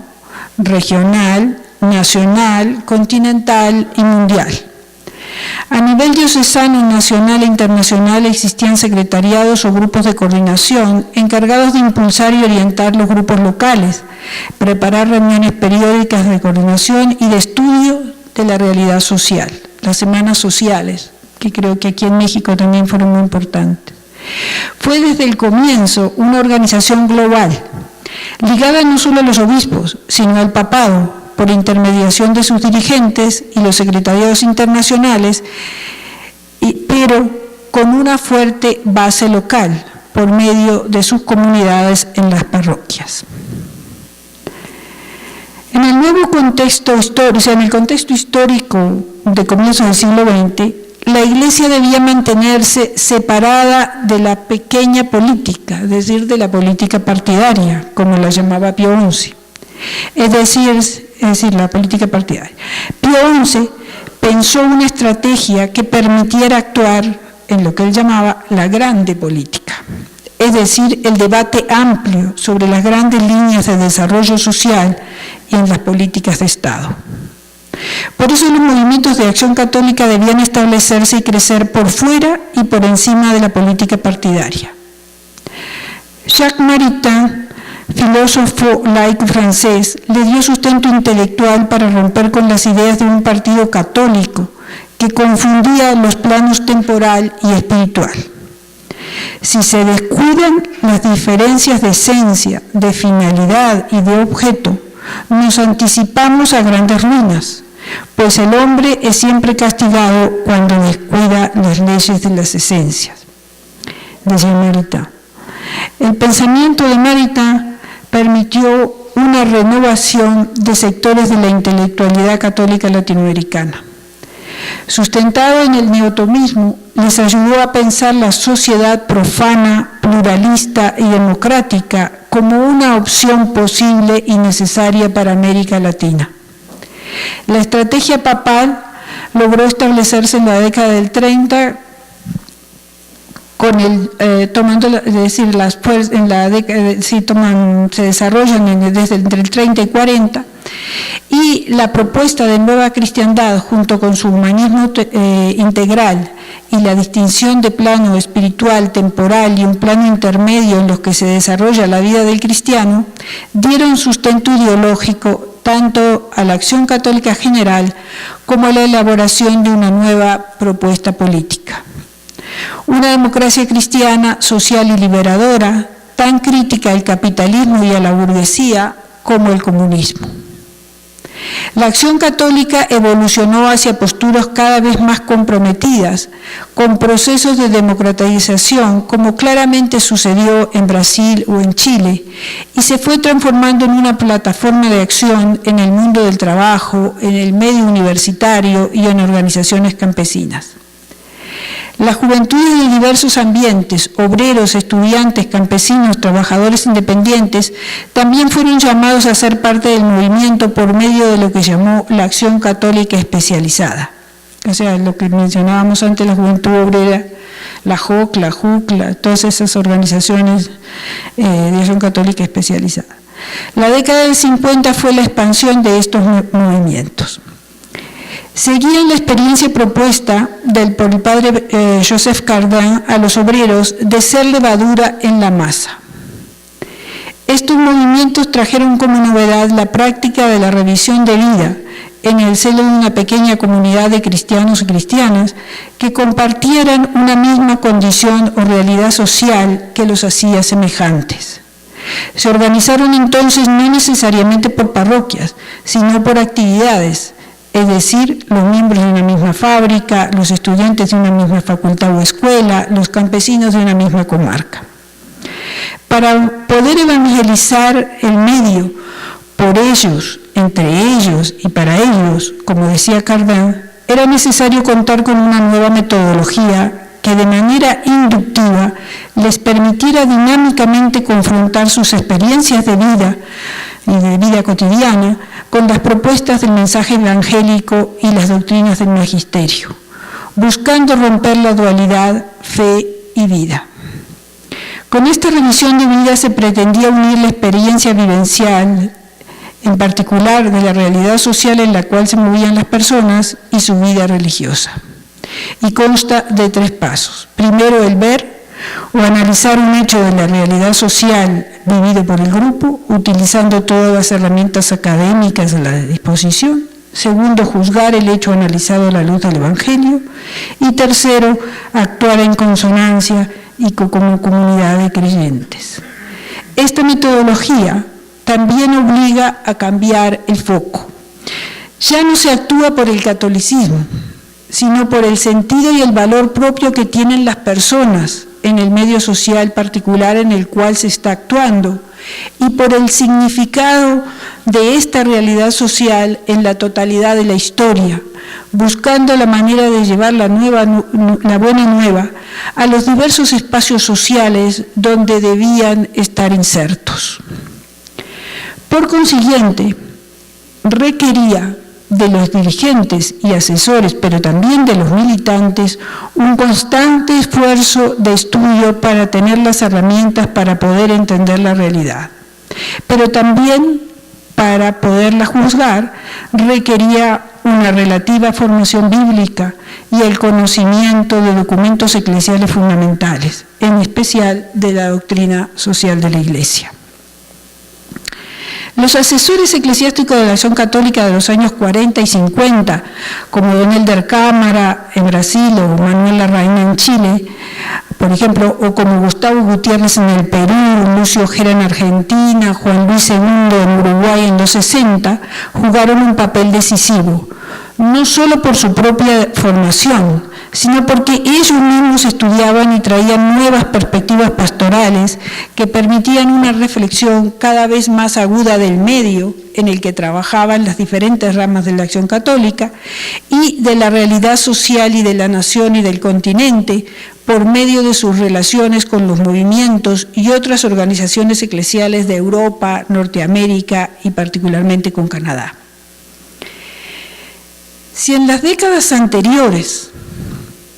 regional, nacional, continental y mundial. A nivel diocesano, nacional e internacional existían secretariados o grupos de coordinación encargados de impulsar y orientar los grupos locales, preparar reuniones periódicas de coordinación y de estudio de la realidad social, las semanas sociales, que creo que aquí en México también fueron muy importantes. Fue desde el comienzo una organización global, ligada no solo a los obispos, sino al papado, por intermediación de sus dirigentes y los secretariados internacionales, pero con una fuerte base local, por medio de sus comunidades en las parroquias. En el nuevo contexto histórico, o sea, en el contexto histórico de comienzos del siglo XX, la Iglesia debía mantenerse separada de la pequeña política, es decir, de la política partidaria, como la llamaba Pío XI. Es decir, la política partidaria. Pío XI pensó una estrategia que permitiera actuar en lo que él llamaba la grande política, es decir, el debate amplio sobre las grandes líneas de desarrollo social y en las políticas de Estado. Por eso los movimientos de acción católica debían establecerse y crecer por fuera y por encima de la política partidaria. Jacques Maritain, filósofo laico francés, le dio sustento intelectual para romper con las ideas de un partido católico que confundía los planos temporal y espiritual. Si se descuidan las diferencias de esencia, de finalidad y de objeto, nos anticipamos a grandes ruinas, pues el hombre es siempre castigado cuando descuida las leyes de las esencias. decía Maritain. El pensamiento de Maritain permitió una renovación de sectores de la intelectualidad católica latinoamericana. Sustentado en el neotomismo, les ayudó a pensar la sociedad profana, pluralista y democrática como una opción posible y necesaria para América Latina. La estrategia papal logró establecerse en la década del 30 con se desarrollan desde entre el 30 y 40, y la propuesta de nueva cristiandad junto con su humanismo integral y la distinción de plano espiritual, temporal y un plano intermedio en los que se desarrolla la vida del cristiano, dieron sustento ideológico tanto a la acción católica general como a la elaboración de una nueva propuesta política. Una democracia cristiana, social y liberadora, tan crítica al capitalismo y a la burguesía como el comunismo. La acción católica evolucionó hacia posturas cada vez más comprometidas con procesos de democratización, como claramente sucedió en Brasil o en Chile, y se fue transformando en una plataforma de acción en el mundo del trabajo, en el medio universitario y en organizaciones campesinas. Las juventudes de diversos ambientes, obreros, estudiantes, campesinos, trabajadores independientes, también fueron llamados a ser parte del movimiento por medio de lo que llamó la acción católica especializada. O sea, lo que mencionábamos antes, la juventud obrera, la JOC, la JUC, todas esas organizaciones de acción católica especializada. La década del 50 fue la expansión de estos movimientos. Seguían la experiencia propuesta por el padre Joseph Cardin a los obreros de ser levadura en la masa. Estos movimientos trajeron como novedad la práctica de la revisión de vida en el seno de una pequeña comunidad de cristianos y cristianas que compartieran una misma condición o realidad social que los hacía semejantes. Se organizaron entonces no necesariamente por parroquias, sino por actividades, es decir, los miembros de una misma fábrica, los estudiantes de una misma facultad o escuela, los campesinos de una misma comarca. Para poder evangelizar el medio por ellos, entre ellos y para ellos, como decía Cardin, era necesario contar con una nueva metodología que de manera inductiva les permitiera dinámicamente confrontar sus experiencias de vida y de vida cotidiana con las propuestas del mensaje evangélico y las doctrinas del magisterio, buscando romper la dualidad fe y vida. Con esta revisión de vida se pretendía unir la experiencia vivencial, en particular de la realidad social en la cual se movían las personas, y su vida religiosa. Y consta de 3 pasos. Primero, el ver o analizar un hecho de la realidad social vivido por el grupo, utilizando todas las herramientas académicas a la disposición. Segundo, juzgar el hecho analizado a la luz del Evangelio. Y tercero, actuar en consonancia y como comunidad de creyentes. Esta metodología también obliga a cambiar el foco. Ya no se actúa por el catolicismo, sino por el sentido y el valor propio que tienen las personas en el medio social particular en el cual se está actuando, y por el significado de esta realidad social en la totalidad de la historia, buscando la manera de llevar la buena nueva a los diversos espacios sociales donde debían estar insertos. Por consiguiente, requería de los dirigentes y asesores, pero también de los militantes, un constante esfuerzo de estudio para tener las herramientas para poder entender la realidad. Pero también, para poderla juzgar, requería una relativa formación bíblica y el conocimiento de documentos eclesiales fundamentales, en especial de la doctrina social de la Iglesia. Los asesores eclesiásticos de la acción católica de los años 40 y 50, como Don Elder Cámara en Brasil o Manuel Larraín en Chile, por ejemplo, o como Gustavo Gutiérrez en el Perú, Lucio Ojeda en Argentina, Juan Luis II en Uruguay en los 60, jugaron un papel decisivo, no solo por su propia formación, sino porque ellos mismos estudiaban y traían nuevas perspectivas pastorales que permitían una reflexión cada vez más aguda del medio en el que trabajaban las diferentes ramas de la acción católica y de la realidad social y de la nación y del continente por medio de sus relaciones con los movimientos y otras organizaciones eclesiales de Europa, Norteamérica y particularmente con Canadá. Si en las décadas anteriores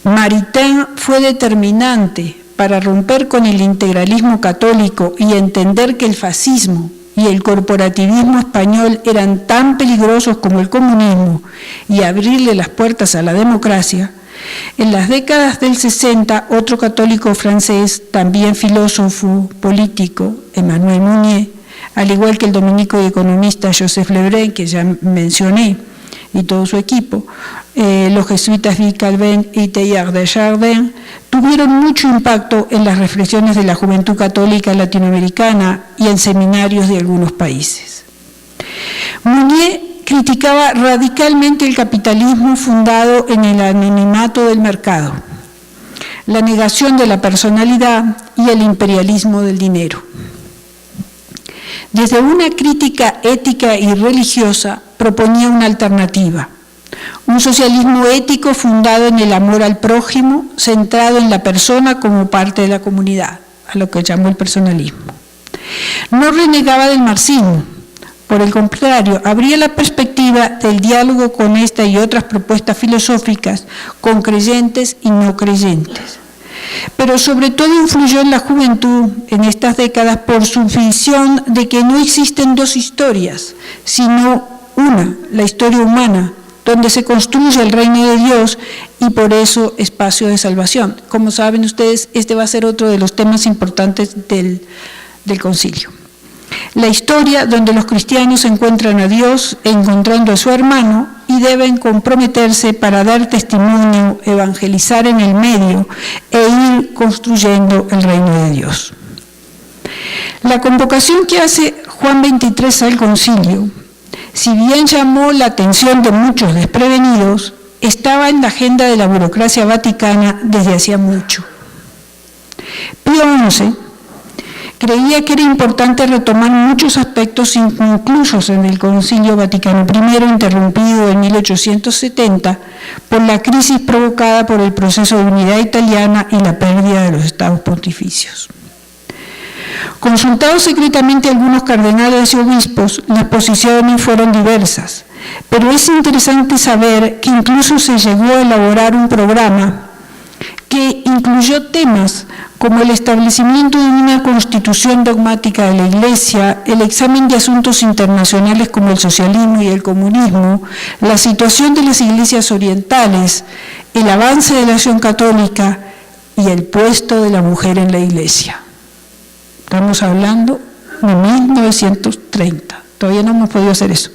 Maritain fue determinante para romper con el integralismo católico y entender que el fascismo y el corporativismo español eran tan peligrosos como el comunismo y abrirle las puertas a la democracia, en las décadas del 60, otro católico francés, también filósofo político, Emmanuel Mounier, al igual que el dominico y economista Joseph Lebrun, que ya mencioné, y todo su equipo, los jesuitas Guy Calvin y Teilhard de Chardin, tuvieron mucho impacto en las reflexiones de la juventud católica latinoamericana y en seminarios de algunos países. Mounier criticaba radicalmente el capitalismo fundado en el anonimato del mercado, la negación de la personalidad y el imperialismo del dinero. Desde una crítica ética y religiosa proponía una alternativa, un socialismo ético fundado en el amor al prójimo, centrado en la persona como parte de la comunidad, a lo que llamó el personalismo. No renegaba del marxismo, por el contrario, abría la perspectiva del diálogo con esta y otras propuestas filosóficas con creyentes y no creyentes. Pero sobre todo influyó en la juventud en estas décadas por su visión de que no existen dos historias, sino una, la historia humana, donde se construye el reino de Dios y por eso espacio de salvación. Como saben ustedes, este va a ser otro de los temas importantes del concilio. La historia donde los cristianos encuentran a Dios encontrando a su hermano y deben comprometerse para dar testimonio, evangelizar en el medio e ir construyendo el reino de Dios. La convocación que hace Juan XXIII al concilio, si bien llamó la atención de muchos desprevenidos, estaba en la agenda de la burocracia vaticana desde hacía mucho. Pío XI creía que era importante retomar muchos aspectos inconclusos en el Concilio Vaticano I, interrumpido en 1870 por la crisis provocada por el proceso de unidad italiana y la pérdida de los estados pontificios. Consultados secretamente algunos cardenales y obispos, las posiciones fueron diversas, pero es interesante saber que incluso se llegó a elaborar un programa que incluyó temas como el establecimiento de una constitución dogmática de la Iglesia, el examen de asuntos internacionales como el socialismo y el comunismo, la situación de las iglesias orientales, el avance de la acción católica y el puesto de la mujer en la Iglesia. Estamos hablando de 1930, todavía no hemos podido hacer eso.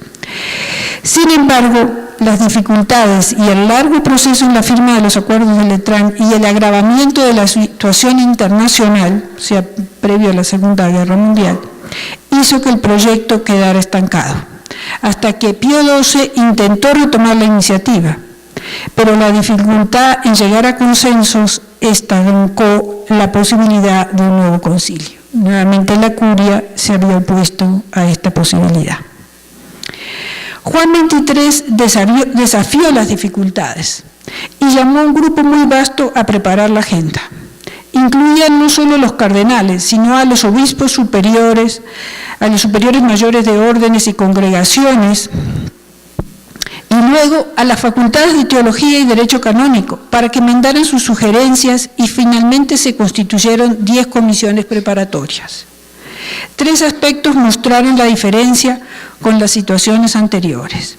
Sin embargo, las dificultades y el largo proceso en la firma de los acuerdos de Letrán y el agravamiento de la situación internacional, o sea, previo a la Segunda Guerra Mundial, hizo que el proyecto quedara estancado, hasta que Pío XII intentó retomar la iniciativa, pero la dificultad en llegar a consensos estancó la posibilidad de un nuevo concilio. Nuevamente la curia se había opuesto a esta posibilidad. Juan XXIII desafió las dificultades y llamó a un grupo muy vasto a preparar la agenda. Incluían no solo los cardenales, sino a los obispos superiores, a los superiores mayores de órdenes y congregaciones, y luego a las facultades de Teología y Derecho Canónico, para que mandaran sus sugerencias y finalmente se constituyeron 10 comisiones preparatorias. 3 aspectos mostraron la diferencia con las situaciones anteriores.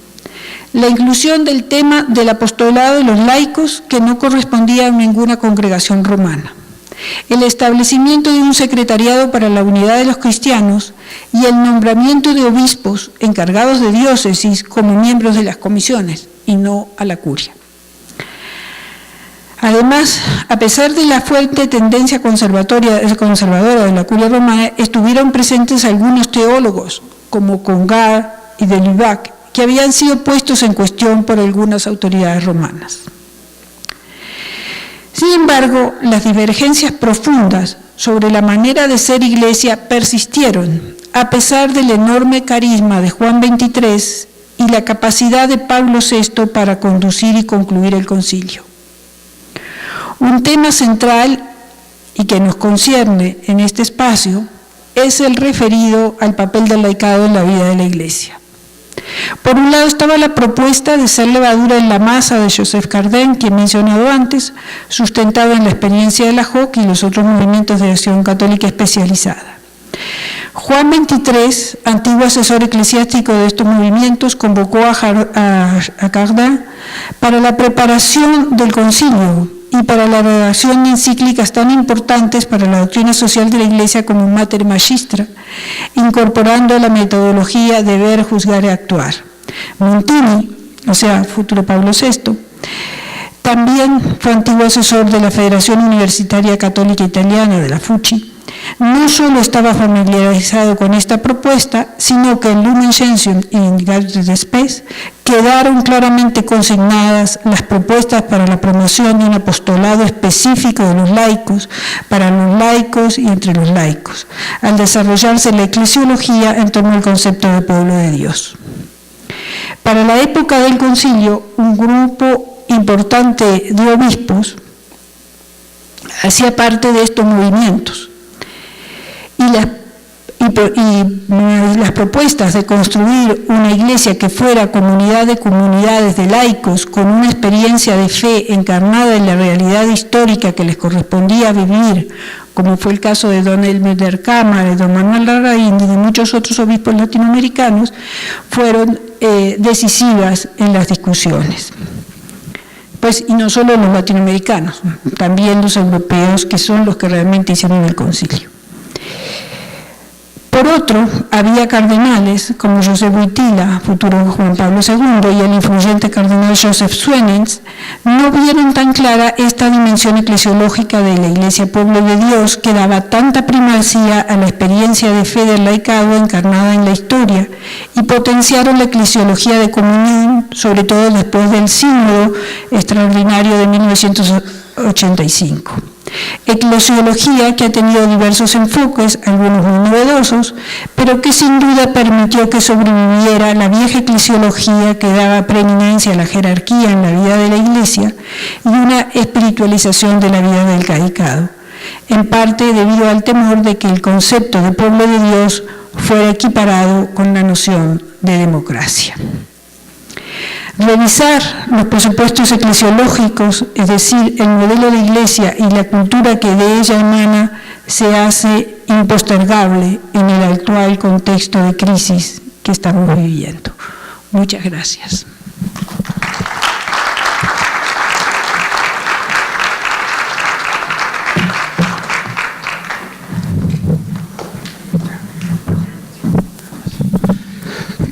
La inclusión del tema del apostolado de los laicos, que no correspondía a ninguna congregación romana. El establecimiento de un secretariado para la unidad de los cristianos y el nombramiento de obispos encargados de diócesis como miembros de las comisiones y no a la curia. Además, a pesar de la fuerte tendencia conservadora de la curia romana, estuvieron presentes algunos teólogos, como Congar y de Lubac, que habían sido puestos en cuestión por algunas autoridades romanas. Sin embargo, las divergencias profundas sobre la manera de ser iglesia persistieron, a pesar del enorme carisma de Juan XXIII y la capacidad de Pablo VI para conducir y concluir el concilio. Un tema central y que nos concierne en este espacio es el referido al papel del laicado en la vida de la Iglesia. Por un lado estaba la propuesta de ser levadura en la masa de Joseph Cardin, que he mencionado antes, sustentado en la experiencia de la JOC y los otros movimientos de acción católica especializada. Juan XXIII, antiguo asesor eclesiástico de estos movimientos, convocó a Cardin para la preparación del concilio y para la redacción de encíclicas tan importantes para la doctrina social de la Iglesia como Mater Magistra, incorporando la metodología de ver, juzgar y actuar. Montini, o sea, futuro Pablo VI, también fue antiguo asesor de la Federación Universitaria Católica Italiana, de la FUCI. No solo estaba familiarizado con esta propuesta, sino que en Lumen Gentium y en Gaudium et Spes quedaron claramente consignadas las propuestas para la promoción de un apostolado específico de los laicos, para los laicos y entre los laicos, al desarrollarse la eclesiología en torno al concepto de pueblo de Dios. Para la época del concilio, un grupo importante de obispos hacía parte de estos movimientos. Y las propuestas de construir una iglesia que fuera comunidad de comunidades de laicos con una experiencia de fe encarnada en la realidad histórica que les correspondía vivir, como fue el caso de don Elmer Cámara, de don Manuel Larraín y de muchos otros obispos latinoamericanos, fueron decisivas en las discusiones. Pues, y no solo los latinoamericanos, también los europeos, que son los que realmente hicieron el concilio. Por otro, había cardenales como José Wojtyla, futuro Juan Pablo II, y el influyente cardenal Joseph Suenens, no vieron tan clara esta dimensión eclesiológica de la Iglesia Pueblo de Dios que daba tanta primacía a la experiencia de fe del laicado encarnada en la historia, y potenciaron la eclesiología de comunión, sobre todo después del sínodo extraordinario de 1985. Eclesiología que ha tenido diversos enfoques, algunos muy novedosos, pero que sin duda permitió que sobreviviera la vieja eclesiología que daba preeminencia a la jerarquía en la vida de la Iglesia y una espiritualización de la vida del laicado, en parte debido al temor de que el concepto de pueblo de Dios fuera equiparado con la noción de democracia. Revisar los presupuestos eclesiológicos, es decir, el modelo de Iglesia y la cultura que de ella emana, se hace impostergable en el actual contexto de crisis que estamos viviendo. Muchas gracias.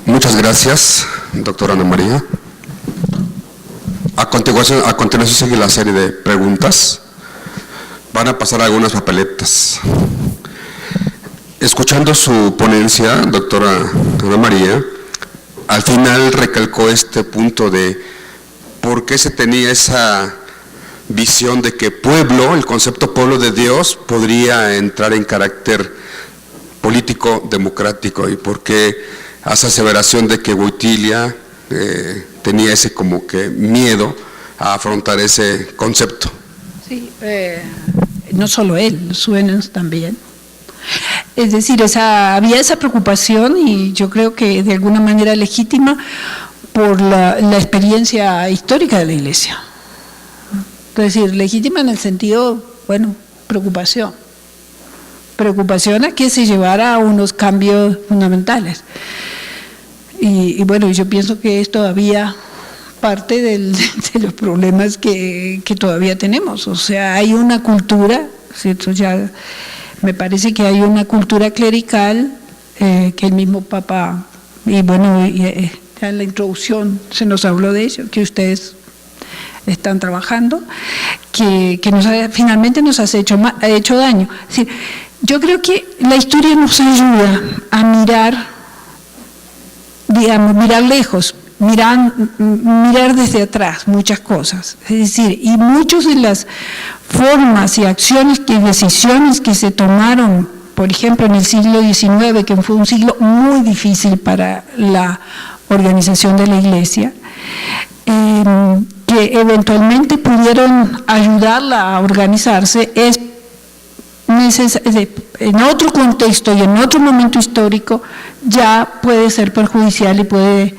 Muchas gracias, doctora Ana María. A continuación sigue la serie de preguntas. Van a pasar algunas papeletas. Escuchando su ponencia, doctora Ana María, al final recalcó este punto de por qué se tenía esa visión de que pueblo, el concepto pueblo de Dios, podría entrar en carácter político democrático, y por qué esa aseveración de que Wojtyla tenía ese como que miedo a afrontar ese concepto. Sí, no solo él, Suenens también. Es decir, había esa preocupación, y yo creo que de alguna manera legítima, por la experiencia histórica de la Iglesia. Es decir, legítima en el sentido, bueno, preocupación a que se llevara a unos cambios fundamentales. Y bueno, yo pienso que es todavía parte de los problemas que todavía tenemos. O sea, hay una cultura, ¿cierto? Ya me parece que hay una cultura clerical que el mismo Papa, y bueno, ya en la introducción se nos habló de ello, que ustedes están trabajando, que finalmente nos ha hecho daño. Es decir, yo creo que la historia nos ayuda a mirar, digamos, mirar lejos mirar desde atrás muchas cosas. Es decir, y muchas de las formas y acciones y decisiones que se tomaron, por ejemplo, en el siglo XIX, que fue un siglo muy difícil para la organización de la Iglesia, que eventualmente pudieron ayudarla a organizarse, en otro contexto y en otro momento histórico ya puede ser perjudicial y puede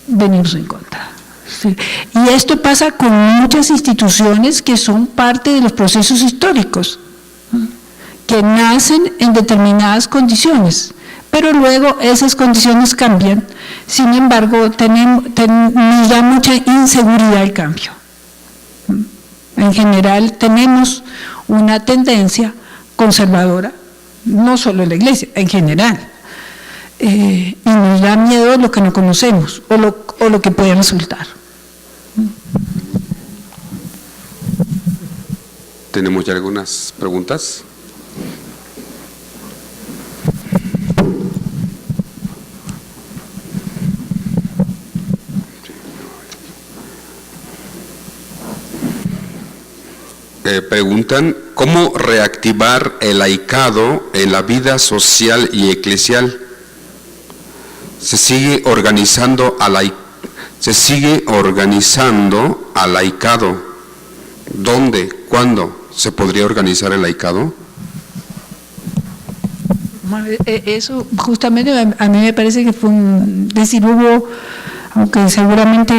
venirse en contra. ¿Sí? Y esto pasa con muchas instituciones que son parte de los procesos históricos, que nacen en determinadas condiciones, pero luego esas condiciones cambian. Sin embargo, nos da mucha inseguridad el cambio. En general tenemos una tendencia conservadora, no solo en la Iglesia, en general, y nos da miedo lo que no conocemos o lo que puede resultar. ¿Tenemos ya algunas preguntas? Preguntan, ¿cómo reactivar el laicado en la vida social y eclesial? Se sigue organizando al laicado. ¿Dónde? ¿Cuándo se podría organizar el laicado? Eso justamente a mí me parece que fue hubo, aunque seguramente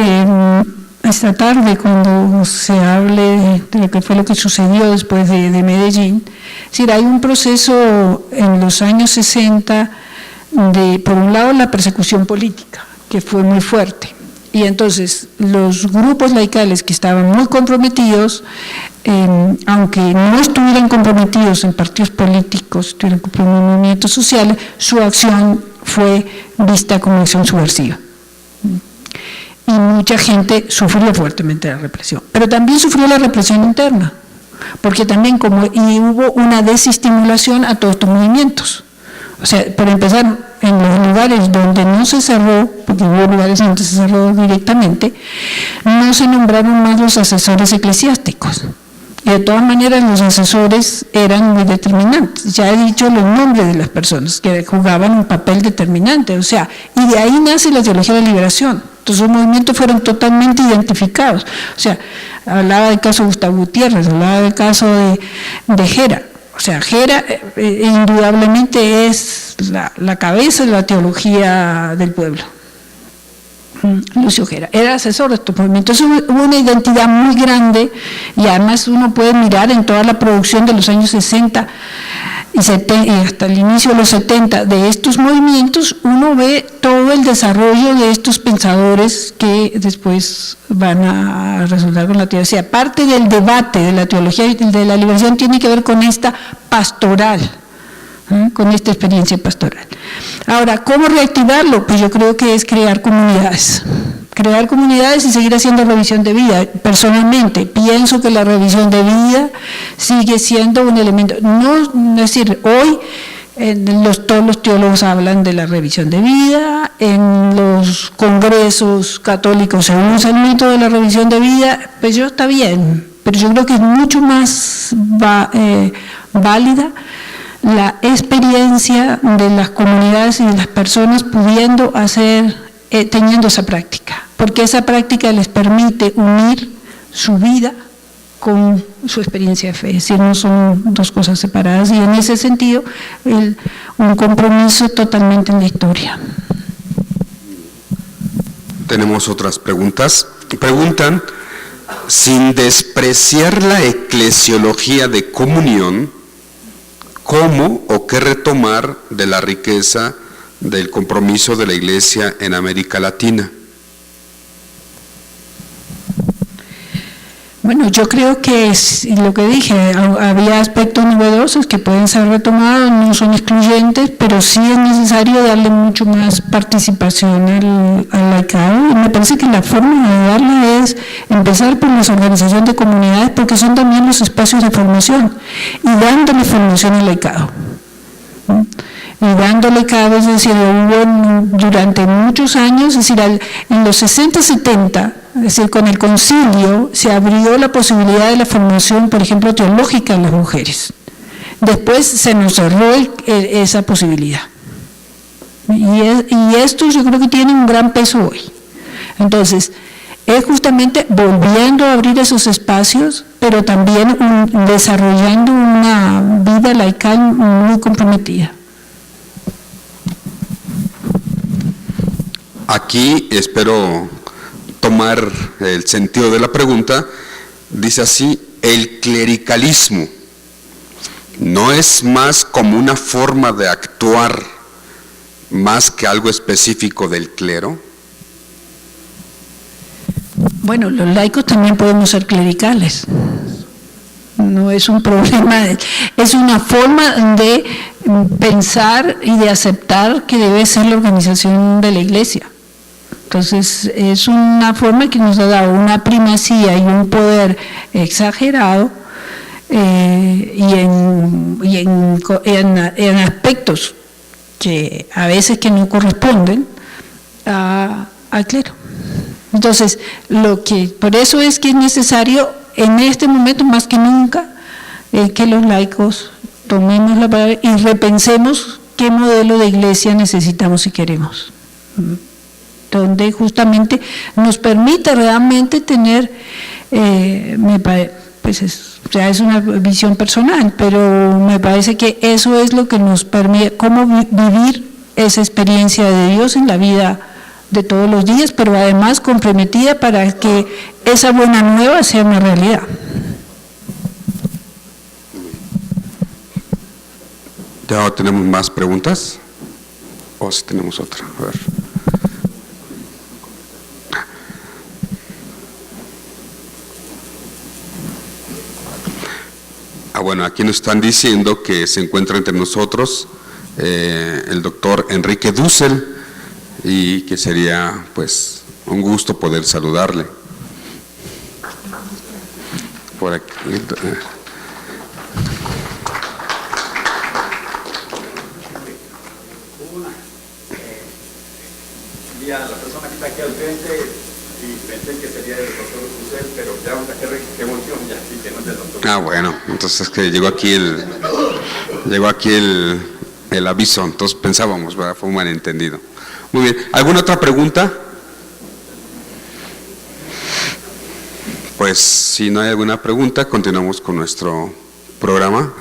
esta tarde cuando se hable de lo que fue lo que sucedió después de Medellín, es decir, hay un proceso en los años 60 de, por un lado, la persecución política, que fue muy fuerte, y entonces los grupos laicales que estaban muy comprometidos, aunque no estuvieran comprometidos en partidos políticos, estuvieran comprometidos en movimientos sociales, su acción fue vista como acción subversiva. Y mucha gente sufrió fuertemente la represión, pero también sufrió la represión interna, porque también hubo una desestimulación a todos estos movimientos. O sea, para empezar, en los lugares donde no se cerró, porque hubo lugares donde se cerró directamente, no se nombraron más los asesores eclesiásticos. Y de todas maneras los asesores eran muy determinantes. Ya he dicho los nombres de las personas que jugaban un papel determinante, o sea, y de ahí nace la teología de la liberación. Entonces los movimientos fueron totalmente identificados. O sea, hablaba del caso de Gustavo Gutiérrez, hablaba del caso de Gera. O sea, Gera indudablemente es la cabeza de la teología del pueblo. Lucio Gera era asesor de estos movimientos. Entonces hubo una identidad muy grande, y además uno puede mirar en toda la producción de los años 60 y hasta el inicio de los 70 de estos movimientos, uno ve todo el desarrollo de estos pensadores que después van a resultar con la teología. O sea, parte del debate de la teología y de la liberación tiene que ver con esta pastoral, con esta experiencia pastoral. Ahora, ¿cómo reactivarlo? Pues yo creo que es crear comunidades y seguir haciendo revisión de vida. Personalmente, pienso que la revisión de vida sigue siendo un elemento, es decir, hoy todos los teólogos hablan de la revisión de vida, en los congresos católicos se usa el mito de la revisión de vida, pues yo está bien, pero yo creo que es mucho más válida la experiencia de las comunidades y de las personas pudiendo teniendo esa práctica, porque esa práctica les permite unir su vida con su experiencia de fe, es decir, no son dos cosas separadas, y en ese sentido un compromiso totalmente en la historia. Tenemos otras preguntas. Preguntan, sin despreciar la eclesiología de comunión, ¿cómo o qué retomar de la riqueza del compromiso de la Iglesia en América Latina? Bueno, yo creo que lo que dije, había aspectos novedosos que pueden ser retomados, no son excluyentes, pero sí es necesario darle mucho más participación al laicado, y me parece que la forma de darle es empezar por las organizaciones de comunidades, porque son también los espacios de formación, y dándole formación al laicado. y dándole cada vez, es decir, hubo durante muchos años, es decir, en los 60, 70, es decir, con el concilio se abrió la posibilidad de la formación, por ejemplo, teológica de las mujeres. Después se nos cerró esa posibilidad. Y esto yo creo que tiene un gran peso hoy. Entonces, es justamente volviendo a abrir esos espacios, pero también desarrollando una vida laical muy comprometida. Aquí espero tomar el sentido de la pregunta. Dice así: el clericalismo no es más como una forma de actuar más que algo específico del clero. Bueno, los laicos también podemos ser clericales. No es un problema, es una forma de pensar y de aceptar que debe ser la organización de la Iglesia. Entonces, es una forma que nos ha dado una primacía y un poder exagerado y en aspectos que a veces que no corresponden al clero. Entonces, por eso es que es necesario en este momento más que nunca que los laicos tomemos la palabra y repensemos qué modelo de iglesia necesitamos y queremos, donde justamente nos permita realmente tener, es una visión personal, pero me parece que eso es lo que nos permite, cómo vivir esa experiencia de Dios en la vida de todos los días, pero además comprometida para que esa buena nueva sea una realidad. ¿Ya tenemos más preguntas? ¿O si tenemos otra? A ver. Bueno, aquí nos están diciendo que se encuentra entre nosotros el doctor Enrique Dussel, y que sería pues un gusto poder saludarle. Por aquí. La persona que está aquí al frente y pensé que sería el doctor Dussel, pero ya qué emoción, ya sí que no es el doctor. Bueno, entonces que llegó aquí el aviso, entonces pensábamos, ¿verdad? Fue un malentendido. Muy bien, ¿alguna otra pregunta? Pues si no hay alguna pregunta, continuamos con nuestro programa.